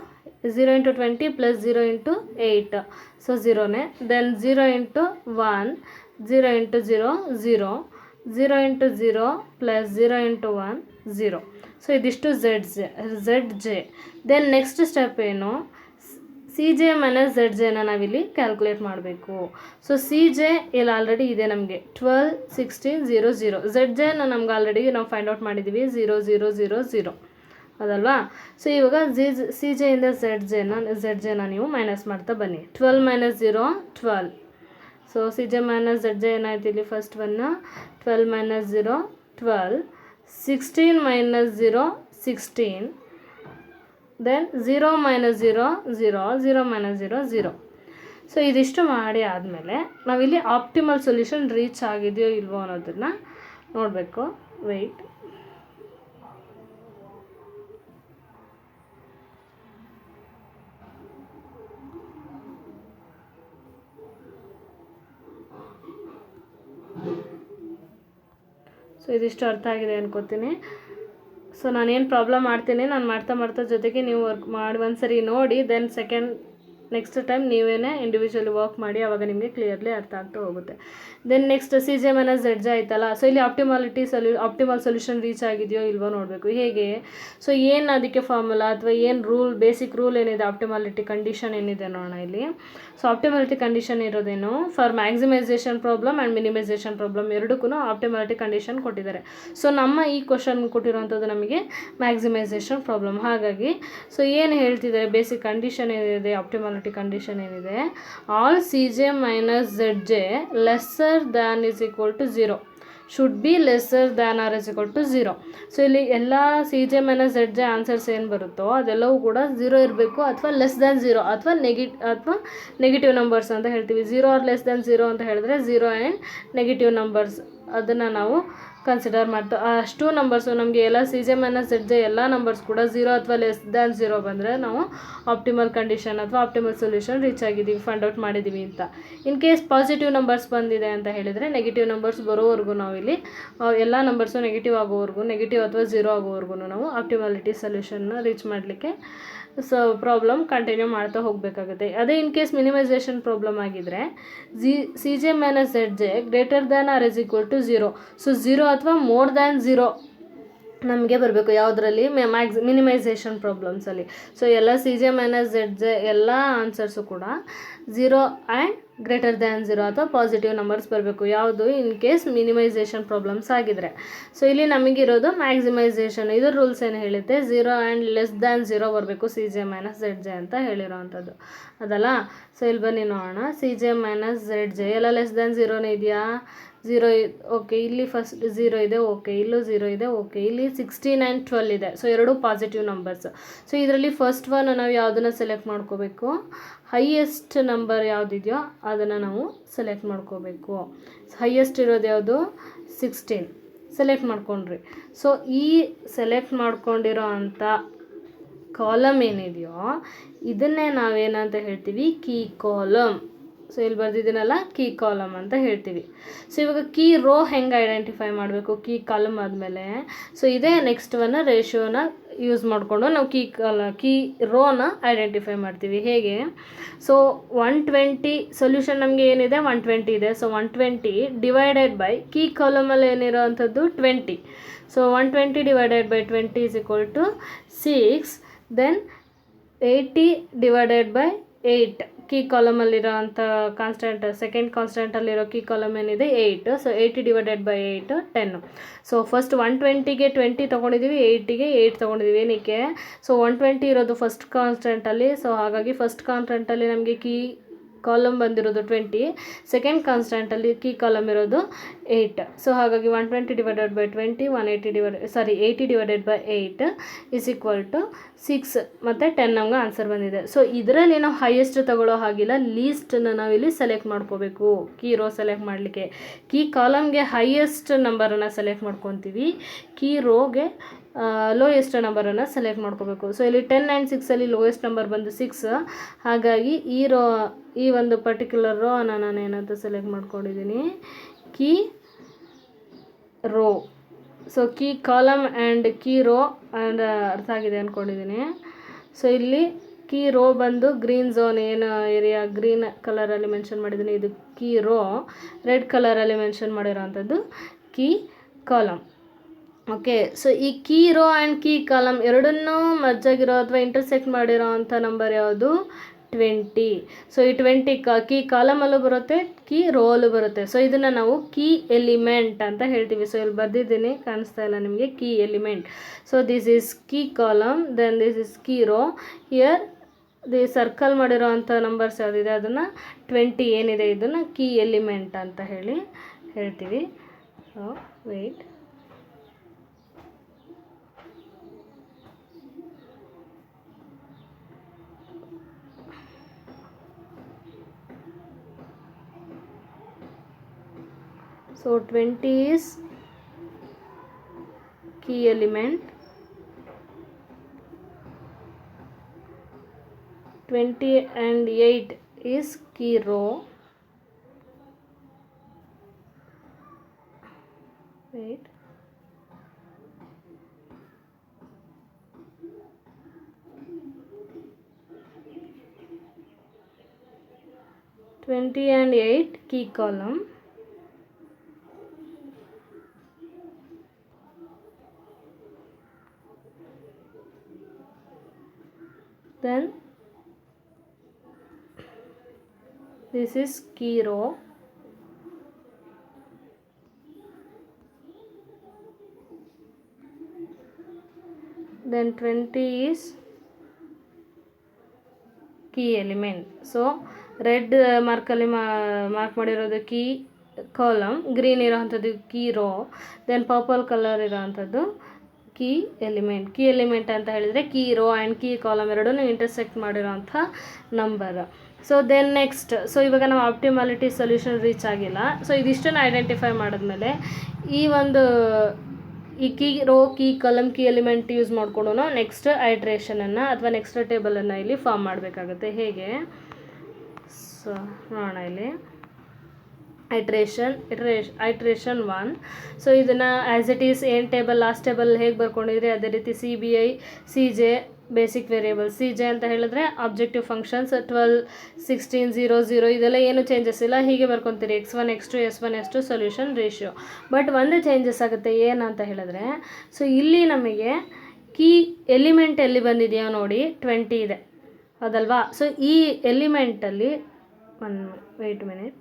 20 plus 0 into 8, so 0ನೇ. then 0 into 1 0 into 0 0 0 into 0 plus 0 into 1 0. So ಇದಿಷ್ಟು ZJ. then ನೆಕ್ಸ್ಟ್ ಸ್ಟೆಪ್ ಏನು, CJ ಮೈನಸ್ ZJನ ನಾವಿಲ್ಲಿ ಕ್ಯಾಲ್ಕುಲೇಟ್ ಮಾಡಬೇಕು. ಸೊ CJ ಇಲ್ಲಿ ಆಲ್ರೆಡಿ ಇದೆ ನಮಗೆ 12 16 0 0. ZJನ ನಮ್ಗೆ ಆಲ್ರೆಡಿ ನಾವು ಫೈಂಡ್ ಔಟ್ ಮಾಡಿದ್ದೀವಿ 0 0 0 0 ಅದಲ್ವಾ. ಸೊ ಇವಾಗ CJಯಿಂದ ZJನ ನೀವು ಮೈನಸ್ ಮಾಡ್ತಾ ಬನ್ನಿ. 12 minus 0 12. So CJ minus ZJ ಏನಾಯ್ತು ಇಲ್ಲಿ first ಒನ್ನ 12 minus 0 12, 16 minus 0 16, then 0 minus 0 0 0 minus 0 0. So ಇದಿಷ್ಟು ಮಾಡಿ ಆದಮೇಲೆ ನಾವಿಲ್ಲಿ ಆಪ್ಟಿಮಲ್ ಸೊಲ್ಯೂಷನ್ ರೀಚ್ ಆಗಿದೆಯೋ ಇಲ್ವೋ ಅನ್ನೋದನ್ನು ನೋಡಬೇಕು. ವೆಯ್ಟ್, ಸೊ ಇದಿಷ್ಟು ಅರ್ಥ ಆಗಿದೆ ಅನ್ಕೋತೀನಿ. ಸೊ ನಾನೇನು ಪ್ರಾಬ್ಲಮ್ ಮಾಡ್ತೀನಿ, ನಾನು ಮಾಡ್ತಾ ಜೊತೆಗೆ ನೀವು ವರ್ಕ್ ಮಾಡಿ ಒಂದ್ಸರಿ ನೋಡಿ, ದೆನ್ ನೆಕ್ಸ್ಟ್ ಟೈಮ್ ನೀವೇನೇ ಇಂಡಿವಿಜುವಲಿ ವರ್ಕ್ ಮಾಡಿ, ಆವಾಗ ನಿಮಗೆ ಕ್ಲಿಯರ್ಲಿ ಅರ್ಥ ಆಗ್ತಾ ಹೋಗುತ್ತೆ. Then next CJ minus ZJ ಆಯ್ತಲ್ಲ. ಸೊ ಇಲ್ಲಿ ಆಪ್ಟಿಮಲ್ ಸೊಲ್ಯೂಷನ್ ರೀಚ್ ಆಗಿದೆಯೋ ಇಲ್ವೋ ನೋಡಬೇಕು. ಹೇಗೆ, ಸೊ ಏನು ಅದಕ್ಕೆ ಫಾರ್ಮುಲಾ ಅಥವಾ ಏನು ಬೇಸಿಕ್ ರೂಲ್ ಏನಿದೆ, ಆಪ್ಟಿಮಾಲಿಟಿ ಕಂಡೀಷನ್ ಏನಿದೆ ನೋಡೋಣ ಇಲ್ಲಿ. ಸೊ ಆಪ್ಟಿಮಾಲಿಟಿ ಕಂಡೀಷನ್ ಇರೋದೇನು, for maximization problem and minimization problem ಎರಡಕ್ಕೂ ಆಪ್ಟಿಮಾಲಿಟಿ ಕಂಡೀಷನ್ ಕೊಟ್ಟಿದ್ದಾರೆ. ಸೊ ನಮ್ಮ ಈ ಕ್ವಶನ್ ಕೊಟ್ಟಿರುವಂಥದ್ದು ನಮಗೆ ಮ್ಯಾಕ್ಸಿಮೈಸೇಷನ್ ಪ್ರಾಬ್ಲಮ್. ಹಾಗಾಗಿ ಸೊ ಏನು ಹೇಳ್ತಿದ್ದಾರೆ, ಬೇಸಿಕ್ ಕಂಡೀಷನ್ ಏನಿದೆ, ಆಪ್ಟಿಮಾಲಿಟಿ ಕಂಡೀಷನ್ ಏನಿದೆ, all CJ minus ZJ lesser than is equal to 0 should be lesser than or is equal to 0. So ಇಲ್ಲಿ ಎಲ್ಲ CJ ಮೈನಸ್ ZJ ಆನ್ಸರ್ಸ್ ಏನು ಬರುತ್ತೋ ಅದೆಲ್ಲವೂ ಕೂಡ 0 ಇರಬೇಕು, ಅಥವಾ ಲೆಸ್ ದ್ಯಾನ್ 0 ಅಥವಾ ನೆಗೆಟಿವ್ ನಂಬರ್ಸ್ ಅಂತ ಹೇಳ್ತೀವಿ. 0 ಆರ್ ಲೆಸ್ ದ್ಯಾನ್ 0 ಅಂತ ಹೇಳಿದ್ರೆ 0 ಆ್ಯಂಡ್ ನೆಗೆಟಿವ್ ನಂಬರ್ಸ್ ಅದನ್ನು ನಾವು ಕನ್ಸಿಡರ್ ಮಾಡ್ತಾ ಅಷ್ಟು ನಂಬರ್ಸು ನಮಗೆ ಎಲ್ಲ CJ ಮೈನಸ್ ZJ ಎಲ್ಲ ನಂಬರ್ಸ್ ಕೂಡ 0 ಅಥವಾ ಲೆಸ್ ದ್ಯಾನ್ 0 ಬಂದರೆ ನಾವು ಆಪ್ಟಿಮಲ್ ಕಂಡೀಷನ್ ಅಥವಾ ಆಪ್ಟಿಮಲ್ ಸೊಲ್ಯೂಷನ್ ರೀಚ್ ಆಗಿದ್ದೀವಿ, ಫೈಂಡ್ ಔಟ್ ಮಾಡಿದ್ದೀವಿ ಅಂತ. ಇನ್ ಕೇಸ್ ಪಾಸಿಟಿವ್ ನಂಬರ್ಸ್ ಬಂದಿದೆ ಅಂತ ಹೇಳಿದರೆ ನೆಗೆಟಿವ್ ನಂಬರ್ಸ್ ಬರೋವರೆಗೂ ನಾವಿಲ್ಲಿ ಎಲ್ಲ ನಂಬರ್ಸು ನೆಗೆಟಿವ್ ಆಗೋವರೆಗೂ, ನೆಗೆಟಿವ್ ಅಥವಾ 0 ಆಗೋವರೆಗೂ ನಾವು ಆಪ್ಟಿಮಾಲಿಟಿ ಸೊಲ್ಯೂಷನ್ನ ರೀಚ್ ಮಾಡಲಿಕ್ಕೆ ಸೊ ಪ್ರಾಬ್ಲಮ್ ಕಂಟಿನ್ಯೂ ಮಾಡ್ತಾ ಹೋಗಬೇಕಾಗುತ್ತೆ. ಅದೇ ಇನ್ ಕೇಸ್ ಮಿನಿಮೈಸೇಷನ್ ಪ್ರಾಬ್ಲಮ್ ಆಗಿದ್ದರೆ CJ minus ZJ greater than or is equal to 0. So 0 ಅಥವಾ ಮೋರ್ ದ್ಯಾನ್ 0 ನಮಗೆ ಬರಬೇಕು ಯಾವುದರಲ್ಲಿ, ಮಿನಿಮೈಸೇಷನ್ ಪ್ರಾಬ್ಲಮ್ಸಲ್ಲಿ. ಸೊ ಎಲ್ಲ CJ ಮೈನಸ್ ZJ ಎಲ್ಲ ಆನ್ಸರ್ಸು ಕೂಡ 0 ಆ್ಯಂಡ್ ಗ್ರೇಟರ್ ದ್ಯಾನ್ 0 ಅಥವಾ ಪಾಸಿಟಿವ್ ನಂಬರ್ಸ್ ಬರಬೇಕು, ಯಾವುದು ಇನ್ ಕೇಸ್ ಮಿನಿಮೈಸೇಷನ್ ಪ್ರಾಬ್ಲಮ್ಸ್ ಆಗಿದ್ರೆ. ಸೊ ಇಲ್ಲಿ ನಮಗಿರೋದು ಮ್ಯಾಕ್ಸಿಮೈಸೇಷನ್, ಇದರ ರೂಲ್ಸ್ ಏನು ಹೇಳುತ್ತೆ, 0 ಆ್ಯಂಡ್ ಲೆಸ್ ದ್ಯಾನ್ 0 ಬರಬೇಕು CJ ಮೈನಸ್ ZJ ಅಂತ ಹೇಳಿರೋ ಅಂಥದ್ದು ಅದಲ್ಲ. ಸೊ ಇಲ್ಲಿ ಬನ್ನಿ ನೋಡೋಣ, CJ ಮೈನಸ್ ZJ ಎಲ್ಲ ಲೆಸ್ ದ್ಯಾನ್ 0ನೇ ಇದೆಯಾ, 0 ಓಕೆ, ಇಲ್ಲಿ ಫಸ್ಟ್ 0 ಇದೆ, ಓಕೆ, ಇಲ್ಲೂ 0 ಇದೆ, ಓಕೆ, ಇಲ್ಲಿ 16 ಆ್ಯಂಡ್ 12 ಇದೆ. ಸೊ ಎರಡು ಪಾಸಿಟಿವ್ ನಂಬರ್ಸ್. ಸೊ ಇದರಲ್ಲಿ ಫಸ್ಟ್ ಒನ್ ನಾವು ಯಾವುದನ್ನು ಸೆಲೆಕ್ಟ್ ಮಾಡ್ಕೋಬೇಕು, ಹೈಯೆಸ್ಟ್ ನಂಬರ್ ಯಾವುದಿದೆಯೋ ಅದನ್ನು ನಾವು ಸೆಲೆಕ್ಟ್ ಮಾಡ್ಕೋಬೇಕು. ಹೈಯೆಸ್ಟ್ ಇರೋದು ಯಾವುದು 16 ಸೆಲೆಕ್ಟ್ ಮಾಡ್ಕೊಂಡ್ರಿ. ಸೊ ಈ ಸೆಲೆಕ್ಟ್ ಮಾಡ್ಕೊಂಡಿರೋ ಅಂಥ ಕಾಲಮ್ ಏನಿದೆಯೋ ಇದನ್ನೇ ನಾವೇನಂತ ಹೇಳ್ತೀವಿ, ಕೀ ಕಾಲಮ್. ಸೊ ಇಲ್ಲಿ ಬರ್ದಿದ್ದೀನಲ್ಲ, ಕೀ ಕಾಲಮ್ ಅಂತ ಹೇಳ್ತೀವಿ. ಸೊ ಇವಾಗ ಕೀ ರೋ ಹೆಂಗೆ ಐಡೆಂಟಿಫೈ ಮಾಡಬೇಕು, ಕೀ ಕಾಲಮ್ ಆದಮೇಲೆ ಸೊ ಇದೇ ನೆಕ್ಸ್ಟ್ ಒನ್ನ ರೇಷಿಯೋನ ಯೂಸ್ ಮಾಡಿಕೊಂಡು ನಾವು ಕೀ ರೋನ ಐಡೆಂಟಿಫೈ ಮಾಡ್ತೀವಿ. ಹೇಗೆ, ಸೊ 120 ಸೊಲ್ಯೂಷನ್ ನಮಗೆ ಏನಿದೆ 120 ಇದೆ. ಸೊ 120 ಡಿವೈಡೆಡ್ ಬೈ ಕೀ ಕಾಲಮಲ್ಲಿ ಏನಿರೋ ಅಂಥದ್ದು 20. So 120 divided by 20 is equal to 6. Then 80 divided by 8 key ಕಾಲಮಲ್ಲಿರೋ ಅಂಥ ಕಾನ್ಸ್ಟೆಂಟ್, ಸೆಕೆಂಡ್ ಕಾನ್ಸ್ಟೆಂಟಲ್ಲಿರೋ ಕೀ ಕಾಲಮ್ ಏನಿದೆ 8. So 80 divided by 8 10. So first 120ಗೆ 20 ತೊಗೊಂಡಿದ್ದೀವಿ, 80ಗೆ 8 ತೊಗೊಂಡಿದ್ದೀವಿ. ಏನಕ್ಕೆ? ಸೊ 120 ಇರೋದು ಫಸ್ಟ್ ಕಾನ್ಸ್ಟೆಂಟಲ್ಲಿ, ಸೊ ಹಾಗಾಗಿ ಫಸ್ಟ್ ಕಾನ್ಸ್ಟೆಂಟಲ್ಲಿ ನಮಗೆ ಕೀ ಕಾಲಮ್ ಬಂದಿರೋದು 20, ಸೆಕೆಂಡ್ ಕಾನ್ಸ್ಟೆಂಟಲ್ಲಿ ಕೀ ಕಾಲಮ್ ಇರೋದು 8. ಸೊ ಹಾಗಾಗಿ 120 divided by 20, 80 divided by 8 is equal to 6 ಮತ್ತು 10 ನಮ್ಗೆ ಆನ್ಸರ್ ಬಂದಿದೆ. ಸೊ ಇದರಲ್ಲಿ ನಾವು ಹೈಯೆಸ್ಟ್ ತಗೊಳ್ಳೋ ಹಾಗಿಲ್ಲ, ಲೀಸ್ಟನ್ನು ನಾವಿಲ್ಲಿ ಸೆಲೆಕ್ಟ್ ಮಾಡ್ಕೋಬೇಕು ಕೀ ರೋ ಸೆಲೆಕ್ಟ್ ಮಾಡಲಿಕ್ಕೆ. ಕೀ ಕಾಲಮ್ಗೆ ಹೈಯೆಸ್ಟ್ ನಂಬರನ್ನು ಸೆಲೆಕ್ಟ್ ಮಾಡ್ಕೊತೀವಿ, ಕೀ ರೋಗೆ ಲೋಯೆಸ್ಟ್ ನಂಬರನ್ನು ಸೆಲೆಕ್ಟ್ ಮಾಡ್ಕೋಬೇಕು. ಸೊ ಇಲ್ಲಿ 10 ಆ್ಯಂಡ್ 6ಅಲ್ಲಿ ಲೋಯೆಸ್ಟ್ ನಂಬರ್ ಬಂದು 6, ಹಾಗಾಗಿ ಈ ಒಂದು ಪರ್ಟಿಕ್ಯುಲರ್ ರೋನ ನಾನು ಏನಂತ ಸೆಲೆಕ್ಟ್ ಮಾಡ್ಕೊಂಡಿದ್ದೀನಿ, key row. So key column and key row and ಅರ್ಥ ಆಗಿದೆ ಅಂದ್ಕೊಂಡಿದ್ದೀನಿ. ಸೊ ಇಲ್ಲಿ ಕೀ ರೋ ಬಂದು ಗ್ರೀನ್ ಝೋನ್, ಏನು ಏರಿಯಾ ಗ್ರೀನ್ ಕಲರಲ್ಲಿ ಮೆನ್ಷನ್ ಮಾಡಿದ್ದೀನಿ, ಇದು ಕೀ ರೋ. ರೆಡ್ ಕಲರಲ್ಲಿ ಮೆನ್ಷನ್ ಮಾಡಿರೋ ಅಂಥದ್ದು ಕೀ ಕಾಲಮ್. ಓಕೆ, ಸೊ ಈ key row and key column ಎರಡನ್ನೂ ಮರ್ಜಾಗಿರೋ ಅಥವಾ ಇಂಟರ್ಸೆಕ್ಟ್ ಮಾಡಿರೋ ಅಂಥ ನಂಬರ್ ಯಾವುದು? 20. ಸೊ ಈ 20 ಕೀ ಕಾಲಮಲ್ಲೂ ಬರುತ್ತೆ, ಕೀ ರೋ ಅಲ್ಲೂ ಬರುತ್ತೆ. ಸೊ ಇದನ್ನು ನಾವು ಕೀ ಎಲಿಮೆಂಟ್ ಅಂತ ಹೇಳ್ತೀವಿ. ಸೊ ಇಲ್ಲಿ ಬರ್ದಿದ್ದೀನಿ, ಕಾಣಿಸ್ತಾ ಇಲ್ಲ ನಿಮಗೆ, key element. So this is key column, then this is key row. Here circle ಮಾಡಿರೋ ಅಂಥ ನಂಬರ್ಸ್ ಯಾವುದಿದೆ ಅದನ್ನು 20 ಏನಿದೆ ಇದನ್ನು ಕೀ ಎಲಿಮೆಂಟ್ ಅಂತ ಹೇಳ್ತೀವಿ. So wait, so 20 is key element, 20 and 8 is key row. Wait, (20 and 8) key column. Then this is key row. Then 20 is key element. So red ಮಾರ್ಕಲ್ಲಿ mark ಮಾಡಿರೋದು ಕೀ ಕಾಲಮ್, ಗ್ರೀನ್ ಇರೋ ಅಂಥದ್ದು key row, then purple colour ಇರೋ ಅಂಥದ್ದು key element. Key element ಅಂತ ಹೇಳಿದರೆ key row and key column ಎರಡನ್ನೂ intersect ಮಾಡಿರೋ ಅಂಥ number. So then next, so ಇವಾಗ ನಾವು ಆಪ್ಟಿಮಾಲಿಟಿ ಸೊಲ್ಯೂಷನ್ ರೀಚ್ ಆಗಿಲ್ಲ. ಸೊ ಇದಿಷ್ಟನ್ನು ಐಡೆಂಟಿಫೈ ಮಾಡಿದ್ಮೇಲೆ ಈ key row, key column, key element use ಮಾಡಿಕೊಂಡು ನೆಕ್ಸ್ಟ್ ಐಟ್ರೇಷನನ್ನು ಅಥವಾ ನೆಕ್ಸ್ಟ್ ಟೇಬಲನ್ನು ಇಲ್ಲಿ ಫಾರ್ಮ್ ಮಾಡಬೇಕಾಗುತ್ತೆ. ಹೇಗೆ? ಸೊ ನೋಡೋಣ ಇಲ್ಲಿ, ಐಟ್ರೇಷನ್ 1. ಸೊ ಇದನ್ನು ಆ್ಯಸ್ ಇಟ್ ಈಸ್ ಏನು ಟೇಬಲ್ ಲಾಸ್ಟ್ ಟೇಬಲ್ ಹೇಗೆ ಬರ್ಕೊಂಡಿದ್ರಿ ಅದೇ ರೀತಿ CBI, CJ basic variable. CJ ಅಂತ ಹೇಳಿದ್ರೆ ಆಬ್ಜೆಕ್ಟಿವ್ ಫಂಕ್ಷನ್ಸ್ 12, 16, 0, 0 ಇದೆಲ್ಲ ಏನು ಚೇಂಜಸ್ ಇಲ್ಲ, ಹೀಗೆ ಬರ್ಕೊತೀರಿ. x1, x2, s1, s2 solution ratio. But ಒಂದು ಚೇಂಜಸ್ ಆಗುತ್ತೆ, ಏನಂತ ಹೇಳಿದ್ರೆ, ಸೊ ಇಲ್ಲಿ ನಮಗೆ ಕೀ ಎಲಿಮೆಂಟ್ ಎಲ್ಲಿ ಬಂದಿದೆಯೋ ನೋಡಿ 20 ಇದೆ, ಹೌದಲ್ವಾ? ಸೊ ಈ ಎಲಿಮೆಂಟಲ್ಲಿ ವೆಯ್ಟ್ ಮಿನಿಟ್,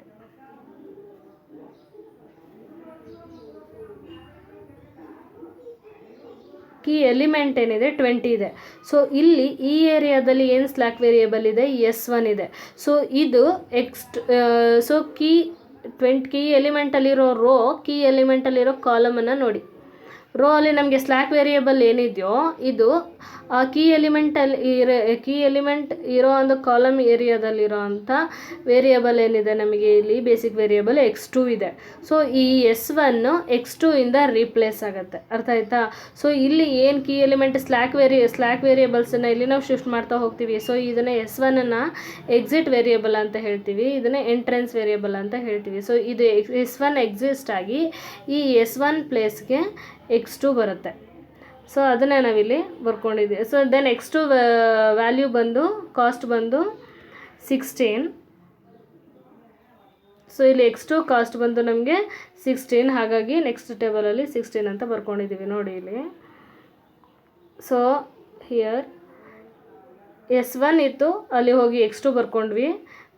ಕೀ ಎಲಿಮೆಂಟ್ ಏನಿದೆ 20 ಇದೆ. ಸೊ ಇಲ್ಲಿ ಈ ಏರಿಯಾದಲ್ಲಿ ಏನು ಸ್ಲ್ಯಾಕ್ ವೇರಿಯೇಬಲ್ ಇದೆ? S1 ಇದೆ. ಸೊ ಇದು ಸೊ ಕೀ ಎಲಿಮೆಂಟಲ್ಲಿರೋ ರೋ, ಕೀ ಎಲಿಮೆಂಟಲ್ಲಿರೋ ಕಾಲಮನ್ನು ನೋಡಿ. ರೋ ಅಲ್ಲಿ ನಮಗೆ ಸ್ಲ್ಯಾಕ್ ವೇರಿಯೇಬಲ್ ಏನಿದೆಯೋ ಇದು ಕೀ ಎಲಿಮೆಂಟ್ ಇರೋ ಒಂದು ಕಾಲಮ್ ಏರಿಯಾದಲ್ಲಿರೋ ಅಂಥ ವೇರಿಯೇಬಲ್ ಏನಿದೆ ನಮಗೆ ಇಲ್ಲಿ ಬೇಸಿಕ್ ವೇರಿಯೇಬಲ್ x2 ಇದೆ. ಸೊ ಈ S1 x2 ಇಂದ ರೀಪ್ಲೇಸ್ ಆಗುತ್ತೆ, ಅರ್ಥ ಆಯ್ತಾ? ಸೊ ಇಲ್ಲಿ ಏನು ಕೀ ಎಲಿಮೆಂಟ್ ಸ್ಲ್ಯಾಕ್ ವೇರಿಯೇಬಲ್ಸನ್ನು ಇಲ್ಲಿ ನಾವು ಶಿಫ್ಟ್ ಮಾಡ್ತಾ ಹೋಗ್ತೀವಿ. ಸೊ ಇದನ್ನು S1 ಎಕ್ಸಿಟ್ ವೇರಿಯೇಬಲ್ ಅಂತ ಹೇಳ್ತೀವಿ, ಇದನ್ನು ಎಂಟ್ರೆನ್ಸ್ ವೇರಿಯೇಬಲ್ ಅಂತ ಹೇಳ್ತೀವಿ. ಸೊ ಇದು S1 ಎಕ್ಸಿಸ್ಟ್ ಆಗಿ ಈ S1 ಪ್ಲೇಸ್ಗೆ x2 ಬರುತ್ತೆ. ಸೊ ಅದನ್ನೇ ನಾವಿಲ್ಲಿ ಬರ್ಕೊಂಡಿದ್ದೀವಿ. ಸೊ ದೆನ್ x2 ವ್ಯಾಲ್ಯೂ ಬಂದು ಕಾಸ್ಟ್ ಬಂದು 16. ಸೊ ಇಲ್ಲಿ x2 ಕಾಸ್ಟ್ ಬಂದು ನಮಗೆ 16, ಹಾಗಾಗಿ ನೆಕ್ಸ್ಟ್ ಟೇಬಲಲ್ಲಿ 16 ಅಂತ ಬರ್ಕೊಂಡಿದ್ದೀವಿ ನೋಡಿ ಇಲ್ಲಿ. ಸೊ ಹಿಯರ್ S1 ಇತ್ತು, ಅಲ್ಲಿ ಹೋಗಿ X2 ಬರ್ಕೊಂಡ್ವಿ.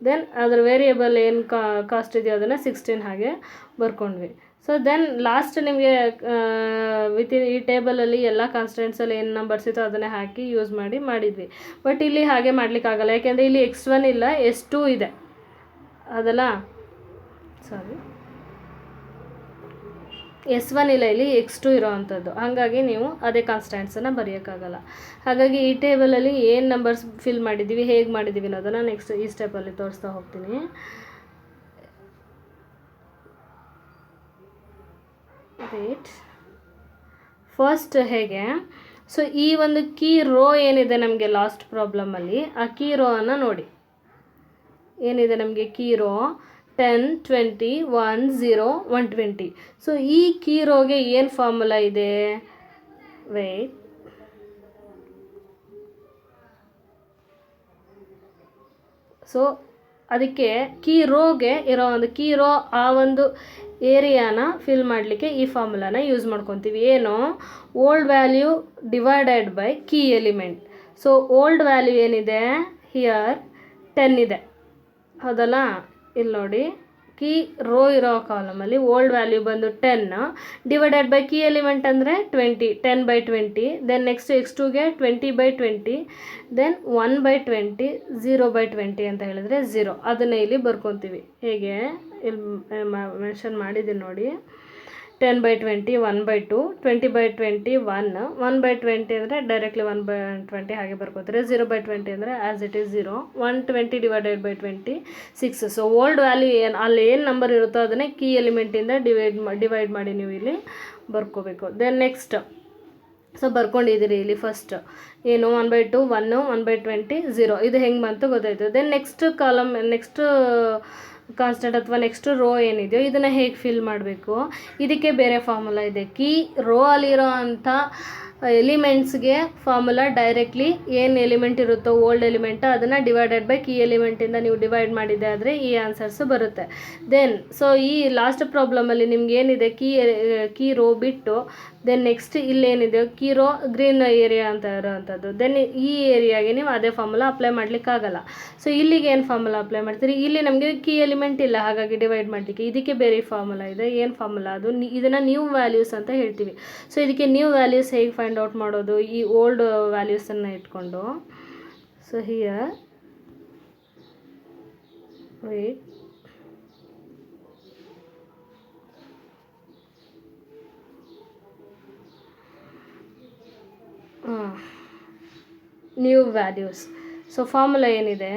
ದೆನ್ ಅದರ ವೇರಿಯೇಬಲ್ ಏನು ಕಾಸ್ಟ್ ಇದೆಯೋ ಅದನ್ನು 16 ಹಾಗೆ ಬರ್ಕೊಂಡ್ವಿ. ಸೊ ದೆನ್ ಲಾಸ್ಟ್ ನಿಮಗೆ ವಿತಿನ್ ಈ ಟೇಬಲಲ್ಲಿ ಎಲ್ಲ ಕಾನ್ಸ್ಟೆಂಟ್ಸಲ್ಲಿ ಏನು ನಂಬರ್ಸ್ ಇತ್ತು ಅದನ್ನೇ ಹಾಕಿ ಯೂಸ್ ಮಾಡಿದ್ವಿ. ಬಟ್ ಇಲ್ಲಿ ಹಾಗೆ ಮಾಡಲಿಕ್ಕಾಗಲ್ಲ, ಯಾಕೆಂದರೆ ಇಲ್ಲಿ X1 ಇಲ್ಲ, S2 ಇದೆ ಅದಲ್ಲ, ಸಾರಿ S1 ಇಲ್ಲ, ಇಲ್ಲಿ X2 ಇರೋ ಅಂಥದ್ದು. ಹಾಗಾಗಿ ನೀವು ಅದೇ ಕಾನ್ಸ್ಟೆಂಟ್ಸನ್ನು ಬರೆಯೋಕ್ಕಾಗಲ್ಲ. ಹಾಗಾಗಿ ಈ ಟೇಬಲಲ್ಲಿ ಏನು ನಂಬರ್ಸ್ ಫಿಲ್ ಮಾಡಿದ್ದೀವಿ, ಹೇಗೆ ಮಾಡಿದ್ದೀವಿ ಅನ್ನೋದನ್ನು ನೆಕ್ಸ್ಟ್ ಈ ಸ್ಟೆಪ್ಪಲ್ಲಿ ತೋರಿಸ್ತಾ ಹೋಗ್ತೀನಿ. ವೇಟ್, ಫಸ್ಟ್ ಹೇಗೆ, ಸೊ ಈ ಒಂದು ಕೀ ರೋ ಏನಿದೆ ನಮಗೆ ಲಾಸ್ಟ್ ಪ್ರಾಬ್ಲಮಲ್ಲಿ, ಆ ಕೀ ರೋವನ್ನು ನೋಡಿ. ಏನಿದೆ ನಮಗೆ ಕೀ ರೋ 10, 20, 1, 0, 120. ಸೊ ಈ ಕೀ ರೋಗೆ ಏನು ಫಾರ್ಮುಲಾ ಇದೆ, ವೇಟ್, ಸೊ ಅದಕ್ಕೆ ಕೀ ರೋಗೆ ಇರೋ ಒಂದು ಕೀ ರೋ ಆ ಒಂದು ಏರಿಯಾನ ಫಿಲ್ ಮಾಡಲಿಕ್ಕೆ ಈ ಫಾರ್ಮುಲಾನ ಯೂಸ್ ಮಾಡ್ಕೊತೀವಿ. ಏನು, old value divided by key element. So old value ಏನಿದೆ ಹಿಯರ್ 10 ಇದೆ, ಹೌದಲ್ಲ. ಇಲ್ಲಿ ನೋಡಿ, ಕೀ ರೋ ಇರೋ ಕಾಲಮಲ್ಲಿ ಓಲ್ಡ್ ವ್ಯಾಲ್ಯೂ ಬಂದು 10 ಡಿವೈಡೆಡ್ ಬೈ ಕೀ ಎಲಿಮೆಂಟ್ ಅಂದರೆ 20, 10/20. ದೆನ್ ನೆಕ್ಸ್ಟ್ X2ಗೆ 20/20, ದೆನ್ 1/20, 0/20 ಅಂತ ಹೇಳಿದ್ರೆ 0. ಅದನ್ನು ಇಲ್ಲಿ ಬರ್ಕೊತೀವಿ. ಹೇಗೆ ಇಲ್ಲಿ ಮೆನ್ಷನ್ ಮಾಡಿದ್ದೀನಿ ನೋಡಿ, 10/20 1/2, 20/20 1, 1/20 ಅಂದರೆ ಡೈರೆಕ್ಟ್ಲಿ 1/20 ಹಾಗೆ ಬರ್ಕೋತಾರೆ. 0/20 ಅಂದರೆ as it is 0, 120 divided by 20 6. So old value ಏನು ಅಲ್ಲಿ ಏನು ನಂಬರ್ ಇರುತ್ತೋ ಅದನ್ನೇ ಕೀ ಎಲಿಮೆಂಟಿಂದ ಡಿವೈಡ್ ಮಾಡಿ ನೀವು ಇಲ್ಲಿ ಬರ್ಕೋಬೇಕು. ದೆನ್ ನೆಕ್ಸ್ಟ್, ಸೊ ಬರ್ಕೊಂಡಿದ್ದೀರಿ ಇಲ್ಲಿ ಫಸ್ಟ್ ಏನು 1/2 1, 1/20 0. ಇದು ಹೆಂಗೆ ಬಂತು ಗೊತ್ತಾಯಿತು. Then next column, next constant ಅಥವಾ ನೆಕ್ಸ್ಟ್ ರೋ ಏನಿದೆಯೋ ಇದನ್ನು ಹೇಗೆ ಫಿಲ್ ಮಾಡಬೇಕು, ಇದಕ್ಕೆ ಬೇರೆ ಫಾರ್ಮುಲಾ ಇದೆ. ಕೀ ರೋ ಅಲ್ಲಿರೋ ಅಂಥ ಎಲಿಮೆಂಟ್ಸ್ಗೆ ಫಾರ್ಮುಲಾ ಡೈರೆಕ್ಟ್ಲಿ ಏನು ಎಲಿಮೆಂಟ್ ಇರುತ್ತೋ ಓಲ್ಡ್ ಎಲಿಮೆಂಟ್ ಅದನ್ನು ಡಿವೈಡೆಡ್ ಬೈ ಕೀ ಎಲಿಮೆಂಟಿಂದ ನೀವು ಡಿವೈಡ್ ಮಾಡಿದೆ ಆದರೆ ಈ ಆನ್ಸರ್ಸು ಬರುತ್ತೆ. ದೆನ್ ಸೊ ಈ ಲಾಸ್ಟ್ ಪ್ರಾಬ್ಲಮಲ್ಲಿ ನಿಮ್ಗೆ ಏನಿದೆ ಕೀ ರೋ ಬಿಟ್ಟು ದೆನ್ ನೆಕ್ಸ್ಟ್ ಇಲ್ಲೇನಿದೆ ಕೀ ರೋ ಗ್ರೀನ್ ಏರಿಯಾ ಅಂತ ಇರೋವಂಥದ್ದು. ದೆನ್ ಈ ಏರಿಯಾಗೆ ನೀವು ಅದೇ ಫಾರ್ಮುಲಾ ಅಪ್ಲೈ ಮಾಡಲಿಕ್ಕಾಗಲ್ಲ. ಸೊ ಇಲ್ಲಿಗೆ ಏನು ಫಾರ್ಮುಲಾ ಅಪ್ಲೈ ಮಾಡ್ತೀರಿ, ಇಲ್ಲಿ ನಮಗೆ ಕೀ ಎಲಿಮೆಂಟ್ ಇಲ್ಲ, ಹಾಗಾಗಿ ಡಿವೈಡ್ ಮಾಡಲಿಕ್ಕೆ ಇದಕ್ಕೆ ಬೇರೆ ಫಾರ್ಮುಲಾ ಇದೆ. ಏನು ಫಾರ್ಮುಲಾ ಅದು, ಇದನ್ನು ನ್ಯೂ ವ್ಯಾಲ್ಯೂಸ್ ಅಂತ ಹೇಳ್ತೀವಿ. ಸೊ ಇದಕ್ಕೆ ನ್ಯೂ ವ್ಯಾಲ್ಯೂಸ್ ಹೇಗೆ ಫೈಂಡ್ ಔಟ್ ಮಾಡೋದು, ಈ ಓಲ್ಡ್ ವ್ಯಾಲ್ಯೂಸನ್ನು ಇಟ್ಕೊಂಡು. So here wait, new values. So formula ಏನಿದೆ,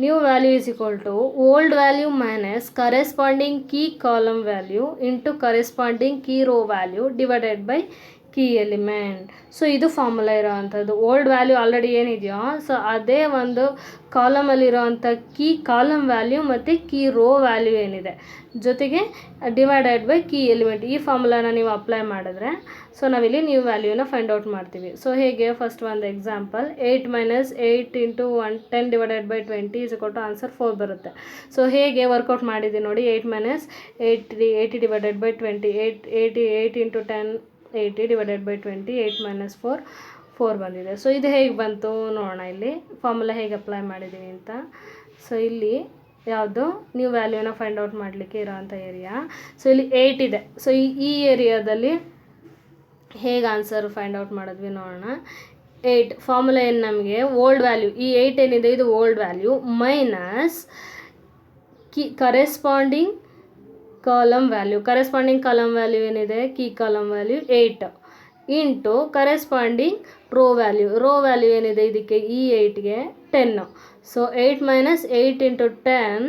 new value is equal to old value minus corresponding key column value into corresponding key row value divided by key element. So ಇದು formula ಇರೋ ಅಂಥದ್ದು. Old value already ಏನಿದೆಯೋ so ಅದೇ ಒಂದು ಕಾಲಮಲ್ಲಿರೋವಂಥ key column value ಮತ್ತು key row value ಏನಿದೆ ಜೊತೆಗೆ ಡಿವೈಡೆಡ್ ಬೈ ಕೀ ಎಲಿಮೆಂಟ್. ಈ ಫಾರ್ಮುಲಾನ ನೀವು ಅಪ್ಲೈ ಮಾಡಿದ್ರೆ ಸೊ ನಾವಿಲ್ಲಿ ನ್ಯೂ ವ್ಯಾಲ್ಯೂನ ಫೈಂಡ್ ಔಟ್ ಮಾಡ್ತೀವಿ. ಸೊ ಹೇಗೆ, ಫಸ್ಟ್ ಒಂದು example, 8 - 8 × 1 10 divided by 20 is equal to answer 4 ಬರುತ್ತೆ. ಸೊ ಹೇಗೆ ವರ್ಕೌಟ್ ಮಾಡಿದ್ದೀವಿ ನೋಡಿ, 8 - 80 ಡಿವೈಡೆಡ್ ಬೈ 20, 8 × 10 80 ಡಿವೈಡೆಡ್ ಬೈ 20, 8 - 4 ಬಂದಿದೆ. ಸೊ ಇದು ಹೇಗೆ ಬಂತು ನೋಡೋಣ, ಇಲ್ಲಿ ಫಾರ್ಮುಲಾ ಹೇಗೆ ಅಪ್ಲೈ ಮಾಡಿದ್ದೀವಿ ಅಂತ. ಸೊ ಇಲ್ಲಿ ಯಾವುದು ನ್ಯೂ ವ್ಯಾಲ್ಯೂನ ಫೈಂಡ್ ಔಟ್ ಮಾಡಲಿಕ್ಕೆ ಇರೋವಂಥ ಏರಿಯಾ. ಸೊ ಇಲ್ಲಿ 8 ಇದೆ. ಸೊ ಈ ಏರಿಯಾದಲ್ಲಿ ಹೇಗೆ ಆನ್ಸರ್ ಫೈಂಡ್ ಔಟ್ ಮಾಡಿದ್ವಿ ನೋಡೋಣ. 8 ಫಾರ್ಮುಲಾ ಏನು, ನಮಗೆ ಓಲ್ಡ್ ವ್ಯಾಲ್ಯೂ, ಈ 8 ಏನಿದೆ ಇದು old value minus corresponding column value. Corresponding column value ಏನಿದೆ, key column value 8 into corresponding row value. Row value ಏನಿದೆ ಇದಕ್ಕೆ ಈ 8ಗೆ 10. So 8 - 8 × 10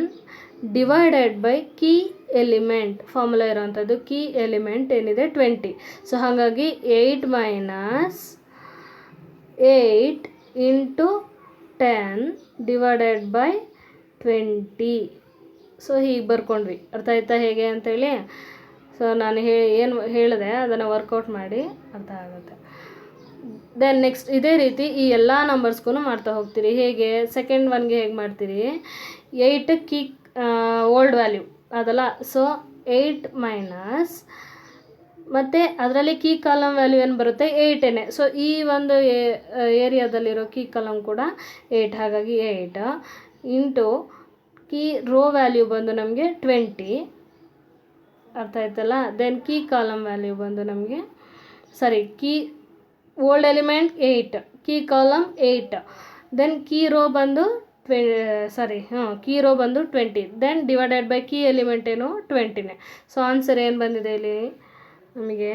divided by key element. Formula ಇರೋವಂಥದ್ದು ಕೀ ಎಲಿಮೆಂಟ್ ಏನಿದೆ 20. ಸೊ ಹಾಗಾಗಿ 8 - 8 × 10 ಡಿವೈಡೆಡ್ ಬೈ 20. ಸೊ ಹೀಗೆ ಬರ್ಕೊಂಡ್ವಿ. ಅರ್ಥ ಆಯ್ತಾ ಹೇಗೆ ಅಂತೇಳಿ? ಸೊ ನಾನು ಏನು ಹೇಳಿದೆ ಅದನ್ನು ವರ್ಕೌಟ್ ಮಾಡಿ ಅರ್ಥ ಆಗುತ್ತೆ. ದೆನ್ ನೆಕ್ಸ್ಟ್ ಇದೇ ರೀತಿ ಈ ಎಲ್ಲ ನಂಬರ್ಸ್ಗೂ ಮಾಡ್ತಾ ಹೋಗ್ತೀರಿ. ಹೇಗೆ, ಸೆಕೆಂಡ್ ಒನ್ಗೆ ಹೇಗೆ ಮಾಡ್ತೀರಿ, 8 ಕೀ ಓಲ್ಡ್ ವ್ಯಾಲ್ಯೂ ಅದಲ್ಲ. ಸೊ 8 - ಮತ್ತು ಅದರಲ್ಲಿ ಕೀ ಕಾಲಮ್ ವ್ಯಾಲ್ಯೂ ಏನು ಬರುತ್ತೆ 8 ಸೊ ಈ ಒಂದು ಏರಿಯಾದಲ್ಲಿರೋ ಕೀ ಕಾಲಮ್ ಕೂಡ 8, ಹಾಗಾಗಿ 8 ಇಂಟು ಕೀ ರೋ ವ್ಯಾಲ್ಯೂ ಬಂದು ನಮಗೆ 20, ಅರ್ಥ ಆಯ್ತಲ್ಲ. ದೆನ್ ಕೀ ಕಾಲಮ್ ವ್ಯಾಲ್ಯೂ ಬಂದು ನಮಗೆ key old element 8, key column 8, then key row ಬಂದು ಕೀ ರೋ ಬಂದು 20, then divided by key element ಏನು 20. ಸೊ ಆನ್ಸರ್ ಏನು ಬಂದಿದೆ ಇಲ್ಲಿ ನಮಗೆ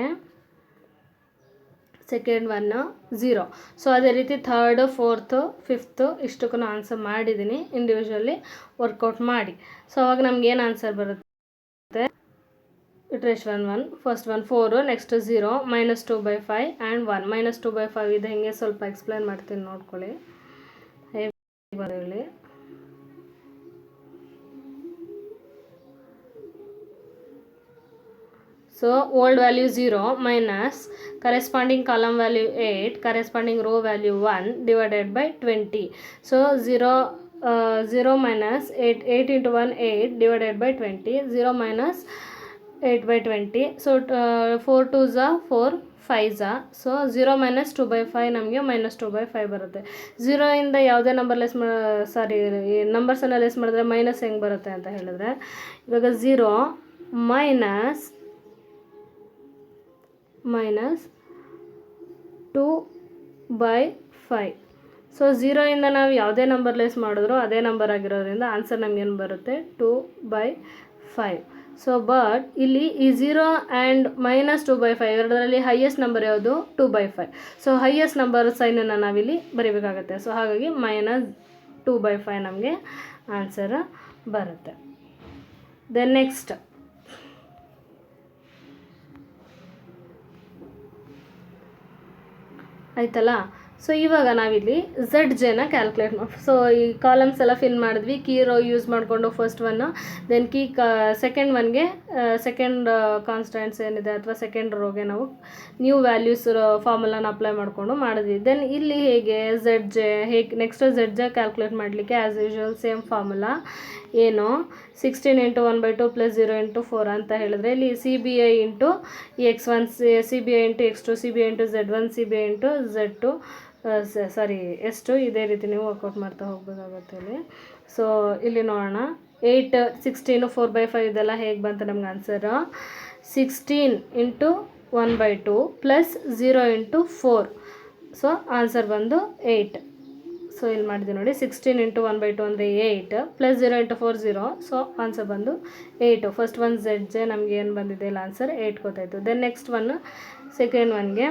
ಸೆಕೆಂಡ್ 0. ಸೊ ಅದೇ ರೀತಿ 3rd, 4th, 5th ಇಷ್ಟಕ್ಕೂ ಆನ್ಸರ್ ಮಾಡಿದ್ದೀನಿ. ಇಂಡಿವಿಜುವಲಿ ವರ್ಕೌಟ್ ಮಾಡಿ. ಸೊ ಅವಾಗ ನಮ್ಗೆ ಏನು ಆನ್ಸರ್ ಬರುತ್ತೆ, ಇಟ್ರೇಷನ್ 1, ಫಸ್ಟ್ 4, ನೆಕ್ಸ್ಟ್ 0, -2/5 ಆ್ಯಂಡ್ 1. -2/5 ಇದು ಹೆಂಗೆ ಸ್ವಲ್ಪ ಎಕ್ಸ್ಪ್ಲೈನ್ ಮಾಡ್ತೀನಿ ನೋಡ್ಕೊಳ್ಳಿ ಹೇಗೆ ಬರೀಲಿ. So old value 0 minus corresponding column value 8, corresponding row value 1 divided by 20. So 0 minus 8 into 1 8 divided by 20, 0 minus 8 by 20. So 4 2s 4 5s. So 0 minus 2/5 ನಮಗೆ -2/5 ಬರುತ್ತೆ. 0 ಇಂದ ಯಾವುದೇ ನಂಬರ್ ನಂಬರ್ಸನ್ನು ಲೆಸ್ ಮಾಡಿದ್ರೆ ಮೈನಸ್ ಹೆಂಗೆ ಬರುತ್ತೆ ಅಂತ ಹೇಳಿದ್ರೆ, ಇವಾಗ 0 minus 2/5. ಸೊ 0 ಇಂದ ನಾವು ಯಾವುದೇ ನಂಬರ್ ಲೆಸ್ ಮಾಡಿದ್ರು ಅದೇ ನಂಬರ್ ಆಗಿರೋದ್ರಿಂದ ಆನ್ಸರ್ ನಮಗೇನು ಬರುತ್ತೆ 2/5. ಸೊ ಬಟ್ ಇಲ್ಲಿ ಈ 0 ಆ್ಯಂಡ್ -2/5 ಎರಡರಲ್ಲಿ ಹೈಯೆಸ್ಟ್ ನಂಬರ್ ಯಾವುದು 2/5. ಸೊ ಹೈಯೆಸ್ಟ್ ನಂಬರ್ ಸೈನನ್ನು ನಾವಿಲ್ಲಿ ಬರೀಬೇಕಾಗತ್ತೆ. ಸೊ ಹಾಗಾಗಿ -2/5 ನಮಗೆ ಆನ್ಸರ್ ಬರುತ್ತೆ. ದೆನ್ ನೆಕ್ಸ್ಟ್ ಆಯ್ತಲ್ಲ. ಸೊ ಇವಾಗ ನಾವಿಲ್ಲಿ ZJನ ಕ್ಯಾಲ್ಕುಲೇಟ್ ಮಾಡಿ, ಸೊ ಈ ಕಾಲಮ್ಸ್ ಎಲ್ಲ ಫಿಲ್ ಮಾಡಿದ್ವಿ. ಕೀ ರೋ ಯೂಸ್ ಮಾಡಿಕೊಂಡು ಫಸ್ಟ್ 1, ದೆನ್ ಸೆಕೆಂಡ್ 1ಗೆ ಸೆಕೆಂಡ್ ಕಾನ್ಸ್ಟೆಂಟ್ಸ್ ಏನಿದೆ ಅಥವಾ ಸೆಕೆಂಡ್ ರೋಗೆ ನಾವು ನ್ಯೂ ವ್ಯಾಲ್ಯೂಸ್ ಫಾರ್ಮುಲಾನ ಅಪ್ಲೈ ಮಾಡಿಕೊಂಡು ಮಾಡಿದ್ವಿ. ದೆನ್ ಇಲ್ಲಿ ಹೇಗೆ ನೆಕ್ಸ್ಟ್ ZJ ಕ್ಯಾಲ್ಕುಲೇಟ್ ಮಾಡಲಿಕ್ಕೆ ಆ್ಯಸ್ ಯೂಶುವಲ್ ಸೇಮ್ ಫಾರ್ಮುಲಾ ಏನು 16 × 1/2 + 0 × 4 ಅಂತ ಹೇಳಿದ್ರೆ ಇಲ್ಲಿ CBI into x1, CBI into x2, CBI into z1, CBI into z2 S2 ಇದೇ ರೀತಿ ನೀವು ವರ್ಕೌಟ್ ಮಾಡ್ತಾ ಹೋಗಬೇಕಾಗುತ್ತೆ ಇಲ್ಲಿ. ಸೊ ಇಲ್ಲಿ ನೋಡೋಣ 8 16 4/5 ಇದೆಲ್ಲ ಹೇಗೆ ಬಂತು ನಮ್ಗೆ ಆನ್ಸರ್ 16 × 1/2 + 0 × 4. ಸೊ ಆನ್ಸರ್ ಬಂದು 8. ಸೊ ಇಲ್ಲಿ ಮಾಡಿದೆ ನೋಡಿ 16 × 1/2 ಅಂದರೆ 8 + 0 × 4 0. ಸೊ ಆನ್ಸರ್ ಬಂದು 8. ಫಸ್ಟ್ 1 ZJ ನಮಗೆ ಏನು ಬಂದಿದೆ ಇಲ್ಲ ಆನ್ಸರ್ 8 ಗೊತ್ತಾಯಿತು. ದೆನ್ ನೆಕ್ಸ್ಟ್ 1 ಸೆಕೆಂಡ್ 1ಗೆ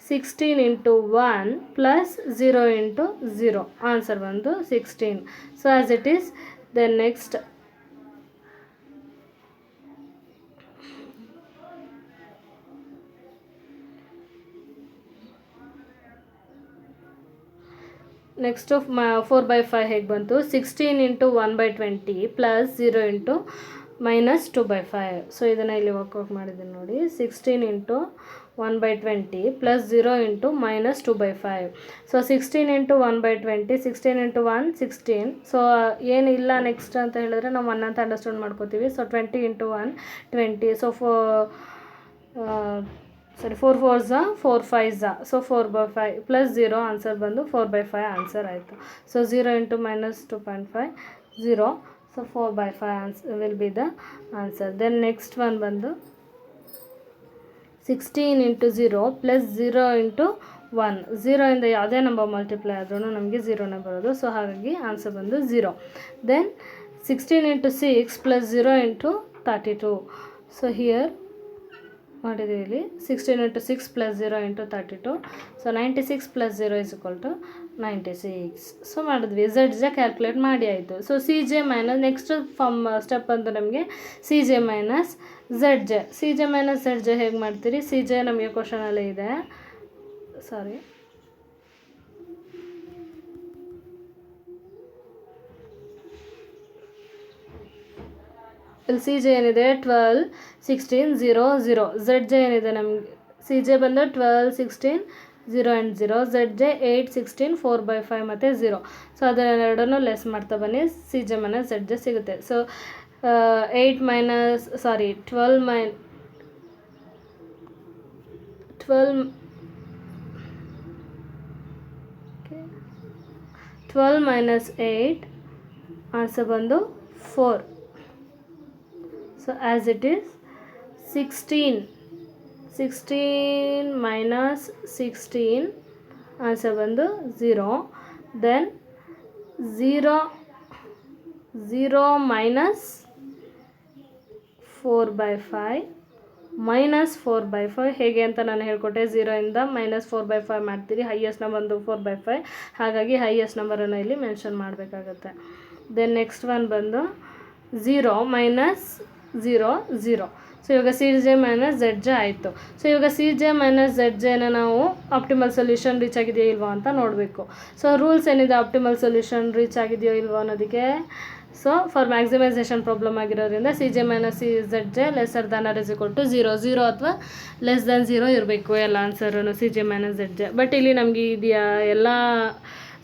16 × 1 + 0 × 0 ಆನ್ಸರ್ ಬಂದು 16. So as it is. Then next next 4/5 ಹೇಗೆ ಬಂತು 16 × 1/20 + 0 × -2/5. ಸೊ ಇದನ್ನು ಇಲ್ಲಿ ವರ್ಕೌಟ್ ಮಾಡಿದ್ದೀನಿ ನೋಡಿ 16 × 1/20 + 0 × -2/5. ಸೊ 16 × 1/20 16 × 1 16. ಸೊ ಏನಿಲ್ಲ ನೆಕ್ಸ್ಟ್ ಅಂತ ಹೇಳಿದ್ರೆ ನಾವು 1 ಅಂತ ಅಂಡರ್ಸ್ಟ್ಯಾಂಡ್ ಮಾಡ್ಕೋತೀವಿ. So 20 × 1 20. So 4 4s 4 5s. So 4/5 + 0 answer ಬಂದು 4/5 ಆನ್ಸರ್ ಆಯಿತು. So 0 × -2.5 0. So 4/5 answer will be the answer. Then next 1 ಬಂದು 16 × 0 + 0 × 1. 0 ಇಂದ ಯಾವುದೇ ನಂಬರ್ ಮಲ್ಟಿಪ್ಲೈ ಆದ್ರೂ ನಮಗೆ 0ನೇ ಬರೋದು. ಸೊ ಹಾಗಾಗಿ ಆನ್ಸರ್ ಬಂದು 0. ದೆನ್ 16 × 6 + 0 × 32. ಸೊ ಹಿಯರ್ ಮಾಡಿದ್ದೀವಿ ಇಲ್ಲಿ 16 × 6 + 0 × 32. ಸೊ 96 + 0 = 96. ಸೊ ಮಾಡಿದ್ವಿ ZJ ಕ್ಯಾಲ್ಕುಲೇಟ್ ಮಾಡಿ ಆಯಿತು. So CJ minus next step ಅಂತ ನಮಗೆ CJ - ZJ. CJ - ZJ ಹೇಗೆ ಮಾಡ್ತೀರಿ, CJ ನಮಗೆ ಕ್ವಶನಲ್ಲೇ ಇದೆ. ಸಾರಿ ಇಲ್ಲಿ CJ ಏನಿದೆ 12 16 0 0. ZJ ಏನಿದೆ ನಮಗೆ CJ ಬಂದು 12 16 0 and 0. ZJ 8 16 4/5 ಮತ್ತು 0. ಸೊ ಅದನ್ನೆರಡನ್ನು ಲೆಸ್ ಮಾಡ್ತಾ ಬನ್ನಿ CJ - ZJ ಸಿಗುತ್ತೆ. ಸೊ 12 12 minus 8, answer ಬಂದು 4. So as it is 16 minus 16, answer ಬಂದು 0. Then 0 minus 4/5 minus 4/5 ಹೇಗೆ ಅಂತ ನಾನು ಹೇಳ್ಕೊಟ್ಟೆ. 0 ಇಂದ minus 4/5 ಮಾಡ್ತೀರಿ. ಹೈಯೆಸ್ಟ್ ನಂಬರ್ ಬಂದು 4/5, ಹಾಗಾಗಿ ಹೈಯೆಸ್ಟ್ ನಂಬರನ್ನು ಇಲ್ಲಿ ಮೆನ್ಷನ್ ಮಾಡಬೇಕಾಗತ್ತೆ. ದೆನ್ ನೆಕ್ಸ್ಟ್ ಒನ್ ಬಂದು 0 minus 0. ಸೊ ಇವಾಗ CJ ಮೈನಸ್ ZJ ಆಯಿತು. ಸೊ ಇವಾಗ CJ ಮೈನಸ್ ZJನ ನಾವು ಆಪ್ಟಿಮಲ್ ಸೊಲ್ಯೂಷನ್ ರೀಚ್ ಆಗಿದೆಯೋ ಇಲ್ವೋ ಅಂತ ನೋಡಬೇಕು. ಸೊ ರೂಲ್ಸ್ ಏನಿದೆ ಆಪ್ಟಿಮಲ್ ಸೊಲ್ಯೂಷನ್ ರೀಚ್ ಆಗಿದೆಯೋ ಇಲ್ವೋ ಅನ್ನೋದಕ್ಕೆ. ಸೊ ಫಾರ್ ಮ್ಯಾಕ್ಸಿಮೈಸೇಷನ್ ಪ್ರಾಬ್ಲಮ್ ಆಗಿರೋದ್ರಿಂದ CJ minus ZJ lesser than or is equal to 0 ಅಥವಾ ಲೆಸ್ ದ್ಯಾನ್ 0 ಇರಬೇಕು ಎಲ್ಲ ಆನ್ಸರನ್ನು CJ ಮೈನಸ್ ZJ. ಬಟ್ ಇಲ್ಲಿ ನಮಗೆ ಇದೆಯಾ ಎಲ್ಲ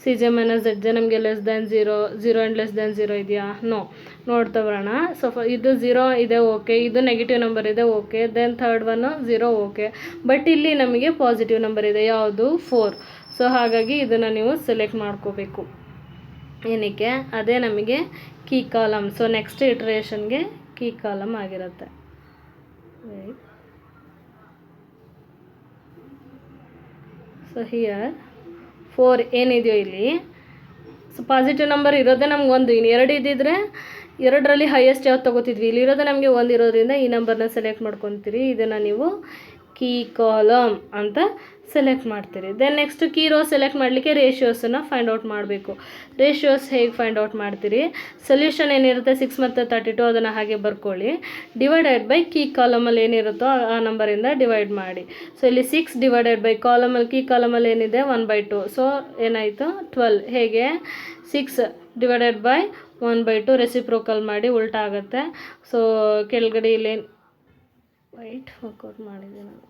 CJ ಮೈನಸ್ ZJ ನಮಗೆ less than 0 and less than 0 ಇದೆಯಾ? ನೋ. ನೋಡ್ತಾ ಬರೋಣ. ಸೊ ಇದು 0 ಇದೆ, ಓಕೆ. ಇದು ನೆಗೆಟಿವ್ ನಂಬರ್ ಇದೆ, okay. Then third one 0, okay. But ಇಲ್ಲಿ ನಮಗೆ ಪಾಸಿಟಿವ್ ನಂಬರ್ ಇದೆ, ಯಾವುದು? 4. ಸೊ ಹಾಗಾಗಿ ಇದನ್ನು ನೀವು ಸೆಲೆಕ್ಟ್ ಮಾಡ್ಕೋಬೇಕು. ಏನಕ್ಕೆ? ಅದೇ ನಮಗೆ ಕೀ ಕಾಲಮ್. ಸೊ ನೆಕ್ಸ್ಟ್ ಇಟ್ರೇಷನ್ಗೆ ಕೀ ಕಾಲಮ್ ಆಗಿರುತ್ತೆ. ಸೊ ಹಿಯರ್ 4 ಏನಿದೆಯೋ ಇಲ್ಲಿ, ಸೊ ಪಾಸಿಟಿವ್ ನಂಬರ್ ಇರೋದೇ ನಮ್ಗೆ 1. ಇನ್ನು 2 ಇದ್ದಿದ್ರೆ 2ರಲ್ಲಿ ಹೈಯೆಸ್ಟ್ ಯಾವ್ದು ತೊಗೋತಿದ್ವಿ. ಇಲ್ಲಿ ಇರೋದೇ ನಮಗೆ 1 ಇರೋದ್ರಿಂದ ಈ ನಂಬರ್ನ ಸೆಲೆಕ್ಟ್ ಮಾಡ್ಕೊತೀರಿ. ಇದನ್ನು ನೀವು ಕೀ ಕಾಲಮ್ ಅಂತ ಸೆಲೆಕ್ಟ್ ಮಾಡ್ತೀರಿ. Then next key row select ಮಾಡಲಿಕ್ಕೆ ರೇಷಿಯೋಸನ್ನು ಫೈಂಡ್ ಔಟ್ ಮಾಡಬೇಕು. ರೇಷಿಯೋಸ್ ಹೇಗೆ ಫೈಂಡ್ ಔಟ್ ಮಾಡ್ತೀರಿ? ಸೊಲ್ಯೂಷನ್ ಏನಿರುತ್ತೆ 6 ಮತ್ತು 32 ಅದನ್ನು ಹಾಗೆ ಬರ್ಕೊಳ್ಳಿ. ಡಿವೈಡೆಡ್ ಬೈ ಕೀ ಕಾಲಮಲ್ಲಿ ಏನಿರುತ್ತೋ ಆ ನಂಬರಿಂದ ಡಿವೈಡ್ ಮಾಡಿ. ಸೊ ಇಲ್ಲಿ 6 ಡಿವೈಡೆಡ್ ಬೈ ಕಾಲಮಲ್ಲಿ ಕೀ ಕಾಲಮಲ್ಲಿ ಏನಿದೆ 1/2. ಸೊ ಏನಾಯಿತು? 12. ಹೇಗೆ? 6 ಡಿವೈಡೆಡ್ ಬೈ 1/2 ರೆಸಿಪ್ರೋಕಲ್ ಮಾಡಿ ಉಲ್ಟಾ ಆಗುತ್ತೆ. ಸೊ ಕೆಳಗಡೆ ಇಲ್ಲಿ ವರ್ಕೌಟ್ ಮಾಡಿದೆ ನಾನು.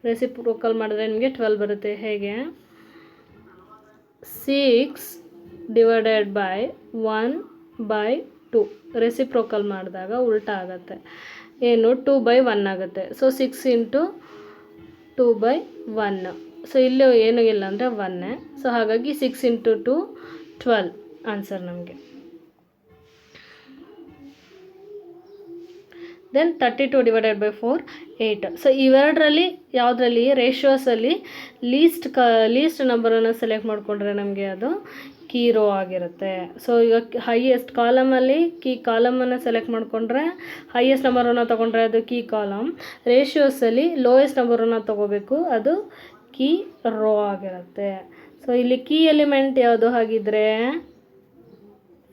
ರೆಸಿಪ್ರೋಕಲ್ ಮಾಡಿದ್ರೆ ನಿಮಗೆ 12 ಬರುತ್ತೆ. ಹೇಗೆ? 6 ಡಿವೈಡೆಡ್ ಬೈ 1/2 ರೆಸಿಪ್ರೋಕಲ್ ಮಾಡಿದಾಗ ಉಲ್ಟಾ ಆಗುತ್ತೆ. ಏನು? 2/1 ಆಗುತ್ತೆ. So 6 into 2/1. ಸೊ ಇಲ್ಲೂ ಏನೂ ಇಲ್ಲ ಅಂದರೆ 1. ಸೊ ಹಾಗಾಗಿ 6 ಇಂಟು 2 12 ಆನ್ಸರ್ ನಮಗೆ. Then 32 divided by 4 8. ಸೊ ಇವೆರಡರಲ್ಲಿ ಯಾವುದರಲ್ಲಿ ರೇಷಿಯೋಸಲ್ಲಿ ಲೀಸ್ಟ್ ನಂಬರನ್ನು ಸೆಲೆಕ್ಟ್ ಮಾಡಿಕೊಂಡ್ರೆ ನಮಗೆ ಅದು ಕೀ ರೋ ಆಗಿರುತ್ತೆ. ಸೊ ಈಗ ಹೈಯೆಸ್ಟ್ ಕಾಲಮಲ್ಲಿ ಕೀ ಕಾಲಮನ್ನು ಸೆಲೆಕ್ಟ್ ಮಾಡಿಕೊಂಡ್ರೆ ಹೈಯೆಸ್ಟ್ ನಂಬರನ್ನು ತೊಗೊಂಡ್ರೆ ಅದು ಕೀ ಕಾಲಮ್. ರೇಷಿಯೋಸಲ್ಲಿ ಲೋಯೆಸ್ಟ್ ನಂಬರನ್ನು ತೊಗೋಬೇಕು, ಅದು ಕೀ ರೋ ಆಗಿರುತ್ತೆ. ಸೊ ಇಲ್ಲಿ ಕೀ ಎಲಿಮೆಂಟ್ ಯಾವುದು ಹಾಗಿದ್ರೆ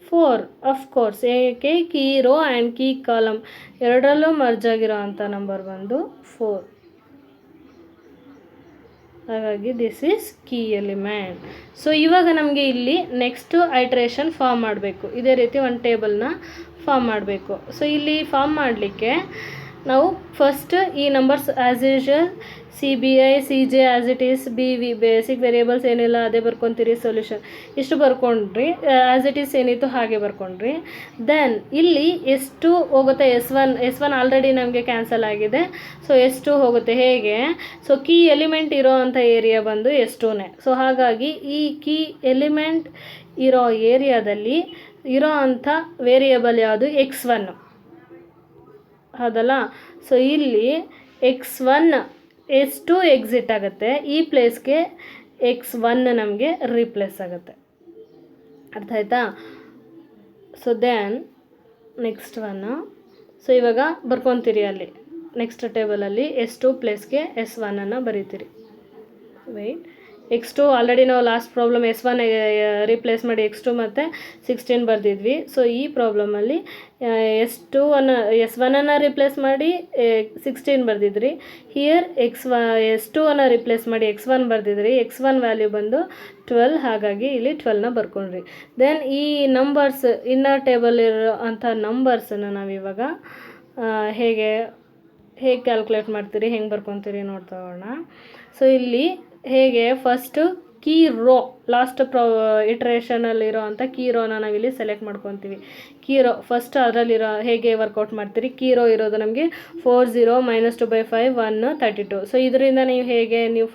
4 ಅಫ್ಕೋರ್ಸ್. ಏಕೆ? Key row and key column ಎರಡರಲ್ಲೂ ಮರ್ಜ್ ಆಗಿರೋ ಅಂಥ ನಂಬರ್ ಬಂದು 4. ಹಾಗಾಗಿ this is key element. So ಇವಾಗ ನಮಗೆ ಇಲ್ಲಿ ನೆಕ್ಸ್ಟು ಐಟ್ರೇಷನ್ ಫಾರ್ಮ್ ಮಾಡಬೇಕು. ಇದೇ ರೀತಿ ಒಂದು ಟೇಬಲ್ನ ಫಾರ್ಮ್ ಮಾಡಬೇಕು. ಸೊ ಇಲ್ಲಿ ಫಾರ್ಮ್ ಮಾಡಲಿಕ್ಕೆ ನಾವು ಫಸ್ಟ್ ಈ numbers as usual CBI CJ as it is BV basic variables ಏನಿಲ್ಲ ಅದೇ ಬರ್ಕೊತೀರಿ. ಸೊಲ್ಯೂಷನ್ ಇಷ್ಟು ಬರ್ಕೊಂಡ್ರಿ. ಆ್ಯಸ್ ಇಟ್ ಈಸ್ ಏನಿತ್ತು ಹಾಗೆ ಬರ್ಕೊಂಡ್ರಿ. ದೆನ್ ಇಲ್ಲಿ ಎಷ್ಟು ಹೋಗುತ್ತೆ? S1 ಆಲ್ರೆಡಿ ನಮಗೆ ಕ್ಯಾನ್ಸಲ್ ಆಗಿದೆ. ಸೊ S2 ಹೋಗುತ್ತೆ. ಹೇಗೆ? ಸೊ ಕೀ ಎಲಿಮೆಂಟ್ ಇರೋ ಅಂಥ ಏರಿಯಾ ಬಂದು S2ನೇ. ಸೊ ಹಾಗಾಗಿ ಈ ಕೀ ಎಲಿಮೆಂಟ್ ಇರೋ ಏರಿಯಾದಲ್ಲಿ ಇರೋ ಅಂಥ ವೇರಿಯೇಬಲ್ ಯಾವುದು? X1 ಹೌದಲ್ಲ. ಸೊ ಇಲ್ಲಿ X1 S2 ಎಕ್ಸಿಟ್ ಆಗುತ್ತೆ. ಈ ಪ್ಲೇಸ್ಗೆ X1 ನಮಗೆ ರೀಪ್ಲೇಸ್ ಆಗುತ್ತೆ. ಅರ್ಥ ಆಯ್ತಾ? So then next one, so ಇವಾಗ ಬರ್ಕೊತೀರಿ ಅಲ್ಲಿ ನೆಕ್ಸ್ಟ್ ಟೇಬಲಲ್ಲಿ S2 ಪ್ಲೇಸ್ಗೆ S1 ಬರೀತೀರಿ. ವೆಯ್ಟ್, X2 ಆಲ್ರೆಡಿ ನಾವು ಲಾಸ್ಟ್ ಪ್ರಾಬ್ಲಮ್ S1 ರೀಪ್ಲೇಸ್ ಮಾಡಿ X2 ಮತ್ತು 16 ಬರೆದಿದ್ವಿ. ಸೊ ಈ ಪ್ರಾಬ್ಲಮಲ್ಲಿ S1 ರೀಪ್ಲೇಸ್ ಮಾಡಿ 16 ಬರೆದಿದ್ರಿ. ಹಿಯರ್ S2 ರೀಪ್ಲೇಸ್ ಮಾಡಿ X1 ಬರೆದಿದ್ರಿ. X1 ವ್ಯಾಲ್ಯೂ ಬಂದು 12, ಹಾಗಾಗಿ ಇಲ್ಲಿ 12ನ ಬರ್ಕೊಂಡ್ರಿ. ದೆನ್ ಈ ನಂಬರ್ಸ್ ಇನ್ನರ್ ಟೇಬಲ್ ಇರೋ ಅಂಥ ನಂಬರ್ಸನ್ನು ನಾವಿವಾಗ ಹೇಗೆ ಕ್ಯಾಲ್ಕುಲೇಟ್ ಮಾಡ್ತೀರಿ, ಹೆಂಗೆ ಬರ್ಕೊತೀರಿ ನೋಡ್ತಾ ಹೋಗೋಣ. ಸೊ ಇಲ್ಲಿ ಹೇಗೆ ಫಸ್ಟು ಕೀ ರೋ ಲಾಸ್ಟ್ ಇಟ್ರೇಷನಲ್ಲಿರೋ ಅಂಥ ಕೀ ರೋನ ನಾವಿಲ್ಲಿ ಸೆಲೆಕ್ಟ್ ಮಾಡ್ಕೊತೀವಿ. ಕೀ ರೋ ಫಸ್ಟ್ ಅದರಲ್ಲಿರೋ ಹೇಗೆ ವರ್ಕೌಟ್ ಮಾಡ್ತೀರಿ, ಕೀ ರೋ ಇರೋದು ನಮಗೆ 4 0 -2/5 1 32. ಸೊ ಇದರಿಂದ ನೀವು ಹೇಗೆ ನೀವು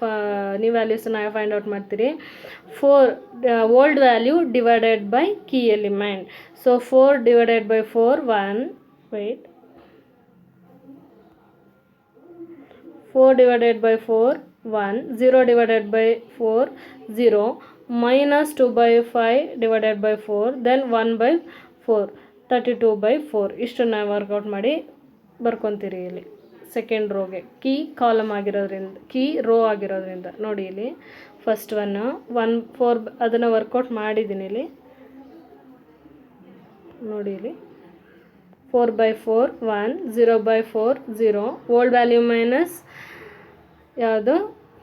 ವ್ಯಾಲ್ಯೂಸನ್ನ ಫೈಂಡ್ ಔಟ್ ಮಾಡ್ತೀರಿ. 4 old value divided by key element. So 4 divided by 4 4 divided by 4 1, 0 divided by 4 0, -2/5 divided by 4, then 1/4 32/4. ಇಷ್ಟನ್ನು ವರ್ಕೌಟ್ ಮಾಡಿ ಬರ್ಕೊತೀರಿ ಇಲ್ಲಿ ಸೆಕೆಂಡ್ ರೋಗೆ ಕೀ ಕಾಲಮ್ ಆಗಿರೋದ್ರಿಂದ, ಕೀ ರೋ ಆಗಿರೋದ್ರಿಂದ. ನೋಡಿ ಇಲ್ಲಿ ಫಸ್ಟ್ 1 4 ಅದನ್ನು ವರ್ಕೌಟ್ ಮಾಡಿದ್ದೀನಿ ಇಲ್ಲಿ. ನೋಡಿ ಇಲ್ಲಿ 4/4 1, 0/4 0, ಓಲ್ಡ್ ವ್ಯಾಲ್ಯೂ ಮೈನಸ್ ಯಾವುದು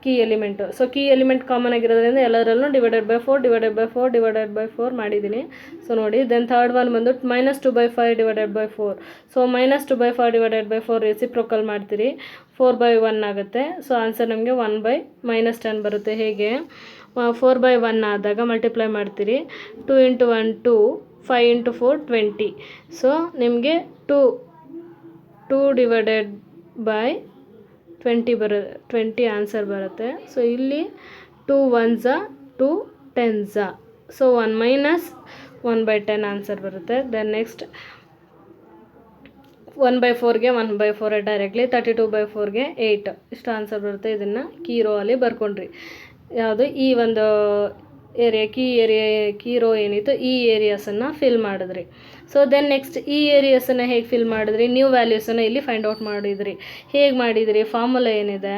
key element. So key element common ಆಗಿರೋದ್ರಿಂದ ಎಲ್ಲರಲ್ಲೂ ಡಿವೈಡೆಡ್ ಬೈ 4 ಮಾಡಿದ್ದೀನಿ. ಸೊ ನೋಡಿ ದೆನ್ ಥರ್ಡ್ ಒನ್ ಬಂದು -2/5 divided by 4. So -2/5 divided by 4 reciprocal ಮಾಡ್ತೀರಿ, 4/1 ಆಗುತ್ತೆ. ಸೊ ಆನ್ಸರ್ ನಮಗೆ 1/-10 ಬರುತ್ತೆ. ಹೇಗೆ 4/1 ಆದಾಗ ಮಲ್ಟಿಪ್ಲೈ ಮಾಡ್ತೀರಿ, 2 × 1 2, 5 × 4 20. ಸೊ ನಿಮಗೆ 2 divided by 20 ಆನ್ಸರ್ ಬರುತ್ತೆ. ಸೊ ಇಲ್ಲಿ 2 1s 2 10s. ಸೊ 1 - 1/10 ಆನ್ಸರ್ ಬರುತ್ತೆ. ದೆನ್ ನೆಕ್ಸ್ಟ್ 1/4ಗೆ 1/4 ಡೈರೆಕ್ಟ್ಲಿ, 32/4ಗೆ 8 ಇಷ್ಟು ಆನ್ಸರ್ ಬರುತ್ತೆ. ಇದನ್ನು ಕೀ ರೋ ಅಲ್ಲಿ ಬರ್ಕೊಂಡ್ರಿ. ಯಾವುದು ಈ ಒಂದು ಕೀ ರೋ ಏನಿತ್ತು ಈ ಏರಿಯಾಸನ್ನು ಫಿಲ್ ಮಾಡಿದ್ರಿ. ಸೊ ದೆನ್ ನೆಕ್ಸ್ಟ್ ಈ ಏರಿಯಾಸನ್ನು ಹೇಗೆ ಫಿಲ್ ಮಾಡಿದ್ರಿ, ನ್ಯೂ ವ್ಯಾಲ್ಯೂಸನ್ನು ಇಲ್ಲಿ ಫೈಂಡ್ ಔಟ್ ಮಾಡಿದ್ರಿ. ಹೇಗೆ ಮಾಡಿದ್ರಿ, ಫಾರ್ಮುಲಾ ಏನಿದೆ,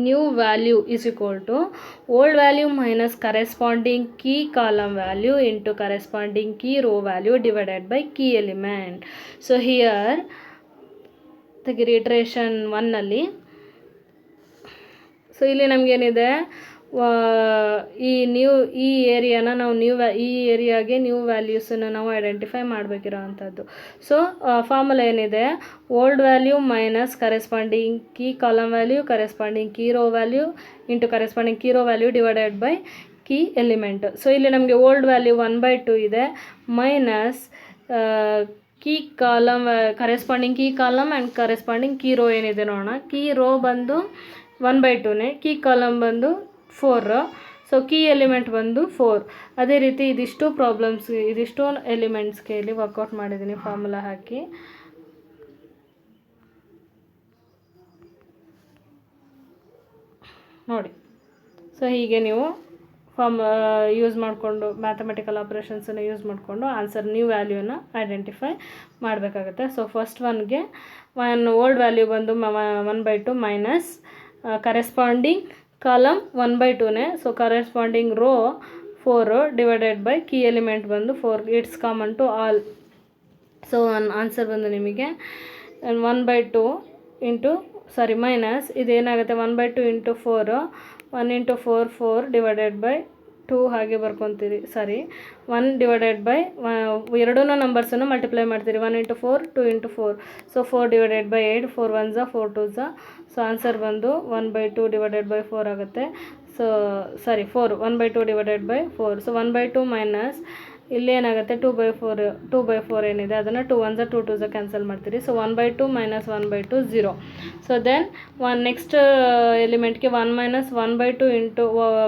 new value is equal to old value minus corresponding key column value into corresponding key row value divided by key element. So here ತೆಗಿರಿ iteration 1ನಲ್ಲಿ. ಸೊ ಇಲ್ಲಿ ನಮಗೇನಿದೆ, ಈ ಏರಿಯಾನ ನಾವು ಈ ಏರಿಯಾಗೆ ನ್ಯೂ ವ್ಯಾಲ್ಯೂಸನ್ನು ನಾವು ಐಡೆಂಟಿಫೈ ಮಾಡಬೇಕಿರೋ ಅಂಥದ್ದು. ಸೊ ಫಾರ್ಮುಲಾ ಏನಿದೆ, old value minus corresponding key column value corresponding key row value into corresponding key row value divided by key element. So ಇಲ್ಲಿ ನಮಗೆ ಓಲ್ಡ್ ವ್ಯಾಲ್ಯೂ 1/2 ಇದೆ, minus key column corresponding key column and corresponding key row ಏನಿದೆ ನೋಡೋಣ. Key row ಬಂದು 1/2ನೇ, key column ಬಂದು 4, so key element ಬಂದು 4. ಅದೇ ರೀತಿ ಇದಿಷ್ಟು ಎಲಿಮೆಂಟ್ಸ್ಗೆ ಇಲ್ಲಿ ವರ್ಕೌಟ್ ಮಾಡಿದ್ದೀನಿ ಫಾರ್ಮುಲಾ ಹಾಕಿ. ನೋಡಿ, ಸೊ ಹೀಗೆ ನೀವು ಯೂಸ್ ಮಾಡಿಕೊಂಡು ಮ್ಯಾಥಮೆಟಿಕಲ್ ಆಪ್ರೇಷನ್ಸನ್ನು ಯೂಸ್ ಮಾಡಿಕೊಂಡು ಆನ್ಸರ್ ನ್ಯೂ ವ್ಯಾಲ್ಯೂನ ಐಡೆಂಟಿಫೈ ಮಾಡಬೇಕಾಗುತ್ತೆ. ಸೊ ಫಸ್ಟ್ ಒನ್ಗೆ ಓಲ್ಡ್ ವ್ಯಾಲ್ಯೂ ಬಂದು 1/2 ಮೈನಸ್ ಕರೆಸ್ಪಾಂಡಿಂಗ್ ಕಾಲಮ್ 1/2ನೇ, so corresponding row 4 divided by key element ಬಂದು 4. It's common to all. So answer ಬಂದು ನಿಮಗೆ 1/2 ಮೈನಸ್ ಇದೇನಾಗುತ್ತೆ 1/2 × 4, 1 × 4 4 ಡಿವೈಡೆಡ್ ಬೈ 2 ಹಾಗೆ ಬರ್ಕೊತೀರಿ. 1 ಡಿವೈಡೆಡ್ ಬೈ ಎರಡೂ ನಂಬರ್ಸನ್ನು ಮಲ್ಟಿಪ್ಲೈ ಮಾಡ್ತೀರಿ, 1 × 4 2 × 4. So 4 divided by 8, 4 1s 4 2s. So answer ಬಂದು 1/2 divided by 4 ಆಗುತ್ತೆ. So 4 1/2 divided by 4. So 1/2 minus ಇಲ್ಲೇನಾಗುತ್ತೆ 2/4 ಏನಿದೆ ಅದನ್ನು 2 1s 2 2s ಕ್ಯಾನ್ಸಲ್ ಮಾಡ್ತೀರಿ. So 1/2 minus 1/2 0. So then next ಎಲಿಮೆಂಟ್ಗೆ 1 minus 1/2 into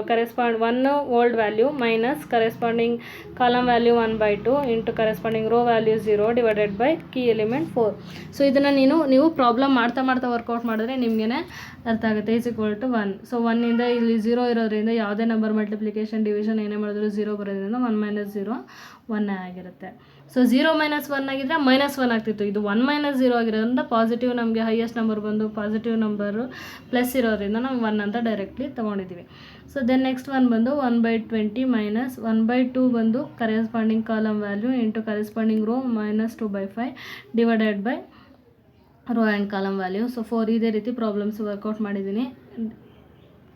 correspond 1 old value minus corresponding column value 1/2 into corresponding row value 0 divided by key element 4. So ಇದನ್ನು ನೀವು problem ಮಾಡ್ತಾ work out ಮಾಡಿದ್ರೆ ನಿಮಗೇ ಅರ್ಥ ಆಗುತ್ತೆ. Is equal to 1. ಸೊ 1ಇಂದ ಇಲ್ಲಿ 0 ಇರೋದ್ರಿಂದ ಯಾವುದೇ ನಂಬರ್ ಮಲ್ಟಿಪ್ಲಿಕೇಶನ್ ಡಿವಿಷನ್ ಏನೇ ಮಾಡಿದ್ರು 0 ಬರೋದ್ರಿಂದ 1 - 0 1 ಆಗಿರುತ್ತೆ. ಸೊ 0 - 1 ಆಗಿದ್ರೆ -1 ಆಗ್ತಿತ್ತು. ಇದು 1 - 0 ಆಗಿರೋದ್ರಿಂದ ಪಾಸಿಟಿವ್, ನಮಗೆ ಹೈಯೆಸ್ಟ್ ನಂಬರ್ ಬಂದು ಪಾಸಿಟಿವ್ ನಂಬರು ಪ್ಲಸ್ ಇರೋದ್ರಿಂದ ನಾವು 1 ಅಂತ ಡೈರೆಕ್ಟ್ಲಿ ತೊಗೊಂಡಿದ್ದೀವಿ. ಸೊ ದೆನ್ ನೆಕ್ಸ್ಟ್ ಒನ್ ಬಂದು 1/20 ಮೈನಸ್ 1/2 ಬಂದು corresponding column value into corresponding row -2/5 divided by row and column value. So 4 ಇದೇ ರೀತಿ ಪ್ರಾಬ್ಲಮ್ಸ್ ವರ್ಕೌಟ್ ಮಾಡಿದ್ದೀನಿ.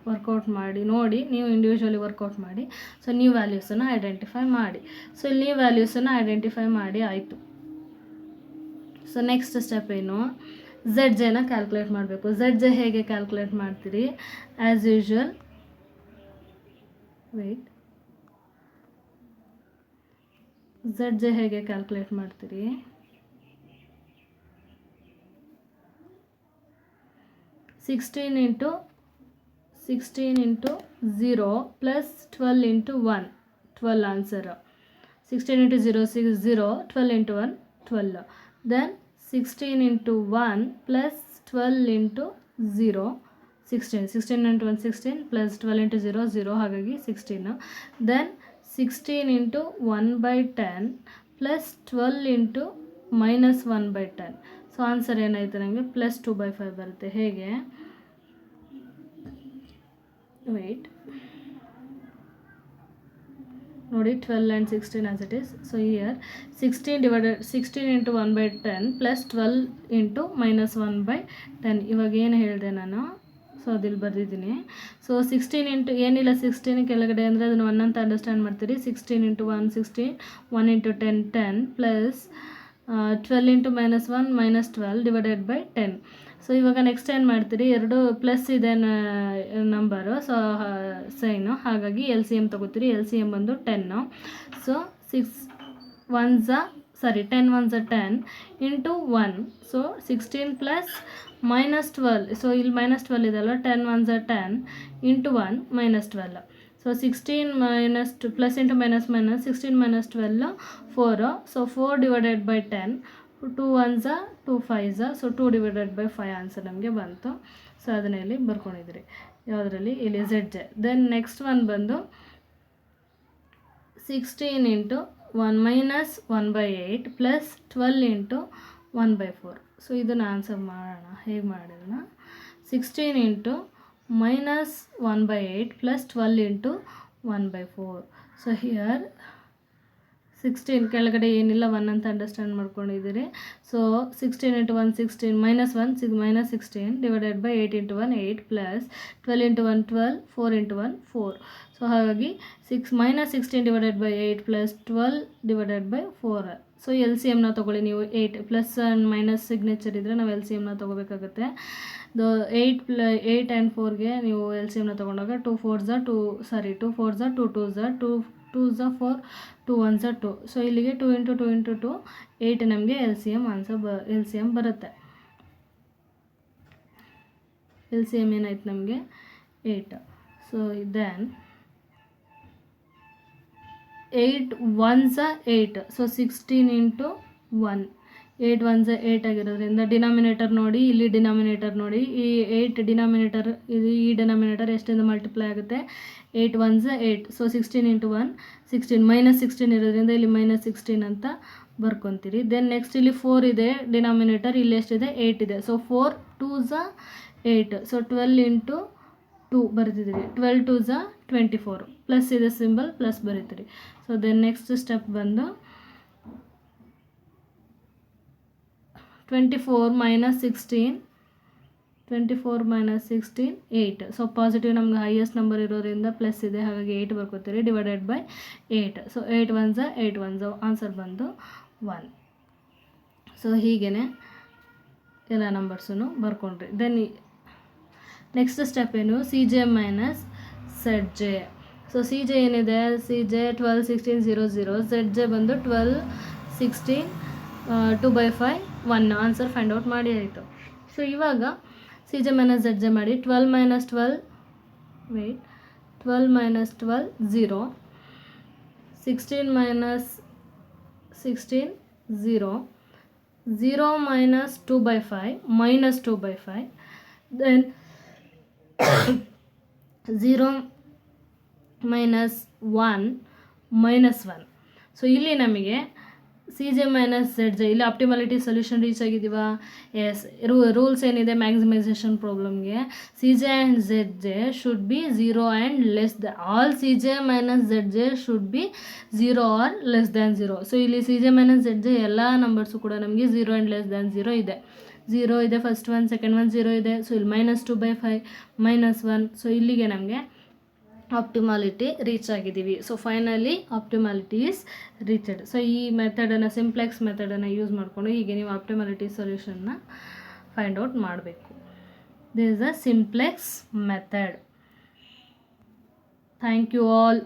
ವರ್ಕೌಟ್ ಮಾಡಿ ನೋಡಿ, ನೀವು ಇಂಡಿವಿಜುವಲಿ ವರ್ಕೌಟ್ ಮಾಡಿ. ಸೊ ನ್ಯೂ ವ್ಯಾಲ್ಯೂಸನ್ನು ಐಡೆಂಟಿಫೈ ಮಾಡಿ. ಸೊ ಇಲ್ಲಿ ನ್ಯೂ ವ್ಯಾಲ್ಯೂಸನ್ನು ಐಡೆಂಟಿಫೈ ಮಾಡಿ ಆಯಿತು. ಸೊ ನೆಕ್ಸ್ಟ್ ಸ್ಟೆಪ್ ಏನು, ಝೆಡ್ ಜೆನ ಕ್ಯಾಲ್ಕುಲೇಟ್ ಮಾಡಬೇಕು. ಝೆಡ್ ಜೆ ಹೇಗೆ ಕ್ಯಾಲ್ಕುಲೇಟ್ ಮಾಡ್ತೀರಿ? As usual wait, Z J ಹೇಗೆ ಕ್ಯಾಲ್ಕುಲೇಟ್ ಮಾಡ್ತೀರಿ? 16 into 0 plus 12 into 1, 12 answer. 16 into 0 6 0, 12 into 1 12. Then 16 into 1 plus 12 into 0 16. 16 into 1 16 plus 12 into 0 0, ಹಾಗಾಗಿ 16. Then 16 into 1 by 10 plus 12 into minus 1 by 10. So answer ಏನಾಯಿತು ನಮಗೆ plus 2/5 ಬರುತ್ತೆ. ಹೇಗೆ? Weight ನೋಡಿ, 12 and 16 as it is. So here 16 into 1 by 10 plus 12 into minus 1 by 10. ಇವಾಗ ಏನು ಹೇಳಿದೆ ನಾನು? ಸೊ ಅದಿಲ್ಲಿ ಬರೆದಿದ್ದೀನಿ. ಸೊ 16 ಇಂಟು ಏನಿಲ್ಲ 16 ಕೆಳಗಡೆ ಅಂದರೆ ಅದನ್ನು 1 ಅಂತ ಅಂಡರ್ಸ್ಟ್ಯಾಂಡ್ ಮಾಡ್ತೀರಿ. 16 into 1 16, 1 into 10 10 plus 12 into minus 1 minus 12 divided by 10. So ಇವಾಗ ನೆಕ್ಸ್ಟ್ ಏನು ಮಾಡ್ತೀರಿ? ಎರಡು ಪ್ಲಸ್ ಇದೆ ನಂಬರು, ಸೊ ಸೈನು, ಹಾಗಾಗಿ ಎಲ್ ಸಿ ಎಮ್ ತೊಗೋತೀರಿ. ಎಲ್ ಸಿ ಎಮ್ ಬಂದು 10. So 10 1s 10 into 1. So 16 plus minus 12. So ಇಲ್ಲಿ minus 12 ಇದೆಲ್ಲ, 10 1s 10 into 1 minus 12. So 16 minus 2 plus into minus 16 minus 12 4. So 4 divided by 10, 2 1s 2 5s. So 2 divided by 5 answer ನಮಗೆ ಬಂತು. So ಅದನ್ನ ಇಲ್ಲಿ ಬರ್ಕೊಂಡಿದ್ರಿ ಯಾವುದರಲ್ಲಿ? ಇಲ್ಲಿ Z J. Then next one ಬಂದು 16 into 1 minus 1 by 8 plus 12 into 1 by 4. So ಇದನ್ನು answer ಮಾಡೋಣ. ಹೇಗೆ ಮಾಡಿರೋಣ? 16 into minus 1 by 8 plus 12 into 1 by 4. So here 16 ಕೆಳಗಡೆ ಏನಿಲ್ಲ 1 ಅಂತ ಅಂಡರ್ಸ್ಟ್ಯಾಂಡ್ ಮಾಡ್ಕೊಂಡಿದ್ದೀರಿ. So 16 into 1 16 minus 1 minus 16 divided by 8 into 1 8 plus 12 into 1 12 4 into 1 4. So ಹಾಗಾಗಿ minus 16 divided by 8 plus 12 divided by 4. So L C ಎಮ್ನ ತೊಗೊಳ್ಳಿ ನೀವು. 8 ಪ್ಲಸ್ ಆ್ಯಂಡ್ ಮೈನಸ್ ಸಿಗ್ನೇಚರ್ ಇದ್ದರೆ ನಾವು ಎಲ್ ಸಿ ಎಮ್ನ ತೊಗೋಬೇಕಾಗುತ್ತೆ. 8 and 4ಗೆ ನೀವು ಎಲ್ ಸಿ ಎಮ್ನ ತೊಗೊಂಡಾಗ 2 4s 2 2 2s 2 2s 4 2 1s 2. So ಇಲ್ಲಿಗೆ 2 into 2 into 2 8 ನಮಗೆ L C M answer L C M ಬರುತ್ತೆ. ಎಲ್ ಸಿ ಎಮ್ ಏನಾಯ್ತು ನಮಗೆ 8. So then 8 1s 8. So 16 into 1 8 1s 8 ಆಗಿರೋದ್ರಿಂದ ಡಿನಾಮಿನೇಟರ್ ನೋಡಿ, ಇಲ್ಲಿ ಡಿನಾಮಿನೇಟರ್ ನೋಡಿ. ಈ 8 ಡಿನಾಮಿನೇಟರ್ ಇದು, ಈ ಡಿನಾಮಿನೇಟರ್ ಎಷ್ಟಿಂದ ಮಲ್ಟಿಪ್ಲೈ ಆಗುತ್ತೆ? 8 1s 8. ಸೊ 16 into 1 16 minus 16 ಇರೋದ್ರಿಂದ ಇಲ್ಲಿ minus 16 ಅಂತ ಬರ್ಕೊತೀರಿ. ದೆನ್ ನೆಕ್ಸ್ಟ್ ಇಲ್ಲಿ 4 ಇದೆ ಡಿನಾಮಿನೇಟರ್, ಇಲ್ಲಿ ಎಷ್ಟಿದೆ? 8 ಇದೆ. So 4 2s 8. ಸೊ 12 into 2 ಬರೀತಿದ್ದೀರಿ. 12 2s 24 ಪ್ಲಸ್ ಇದೆ ಸಿಂಬಲ್, ಪ್ಲಸ್ ಬರೀತೀರಿ. ಸೊ ದೆನ್ ನೆಕ್ಸ್ಟ್ ಸ್ಟೆಪ್ ಬಂದು 24 minus 16 8. ಸೊ ಪಾಸಿಟಿವ್ ನಮ್ಗೆ ಹೈಯೆಸ್ಟ್ ನಂಬರ್ ಇರೋದ್ರಿಂದ ಪ್ಲಸ್ ಇದೆ, ಹಾಗಾಗಿ 8 ಬರ್ಕೋತೀರಿ divided by 8. So 8 1s 8 1s answer ಬಂದು 1. ಸೊ ಹೀಗೇ ಎಲ್ಲ ನಂಬರ್ಸನ್ನು ಬರ್ಕೊಂಡ್ರಿ. ದೆನ್ ನೆಕ್ಸ್ಟ್ ಸ್ಟೆಪ್ ಏನು? C J minus Z J. So C J ಏನಿದೆ? C J 12 16 0 0. ಝೆಡ್ ಜೆ ಬಂದು 12 16 2/5 1. ಆನ್ಸರ್ ಫೈಂಡ್ ಔಟ್ ಮಾಡಿ ಆಯಿತು. ಸೊ ಇವಾಗ C J minus Z J ಮಾಡಿ. 12 minus 12 0. 16 minus 16 0. 0 minus 2/5 minus 2/5. Then 0 minus 1 minus 1. So ಇಲ್ಲಿ ನಮಗೆ C J minus Z J, ಇಲ್ಲಿ optimality solution reach ಆಗಿದ್ದೀವಾ? ಎಸ್. ರೂಲ್ಸ್ ಏನಿದೆ ಮ್ಯಾಕ್ಸಿಮೈಸೇಷನ್ ಪ್ರಾಬ್ಲಮ್ಗೆ? C J and Z J should be 0 and less than. All C J minus Z J should be 0 or less than 0. So ಇಲ್ಲಿ C J minus Z J ಎಲ್ಲ numbers ಕೂಡ ನಮಗೆ 0 and less than 0 ಇದೆ. 0 ಇದೆ first one, second one 0 ಇದೆ. So ಇಲ್ಲಿ minus 2/5 minus 1. So ಇಲ್ಲಿಗೆ ನಮಗೆ ಆಪ್ಟಿಮಾಲಿಟಿ ರೀಚ್ ಆಗಿದ್ದೀವಿ. So finally optimality is reached. So ಈ ಮೆಥಡನ್ನು, ಸಿಂಪ್ಲೆಕ್ಸ್ ಮೆಥಡನ್ನು ಯೂಸ್ ಮಾಡಿಕೊಂಡು ಹೀಗೆ ನೀವು ಆಪ್ಟಿಮಾಲಿಟಿ ಸೊಲ್ಯೂಷನ್ನ ಫೈಂಡ್ ಔಟ್ ಮಾಡಬೇಕು. This is the simplex method. Thank you all.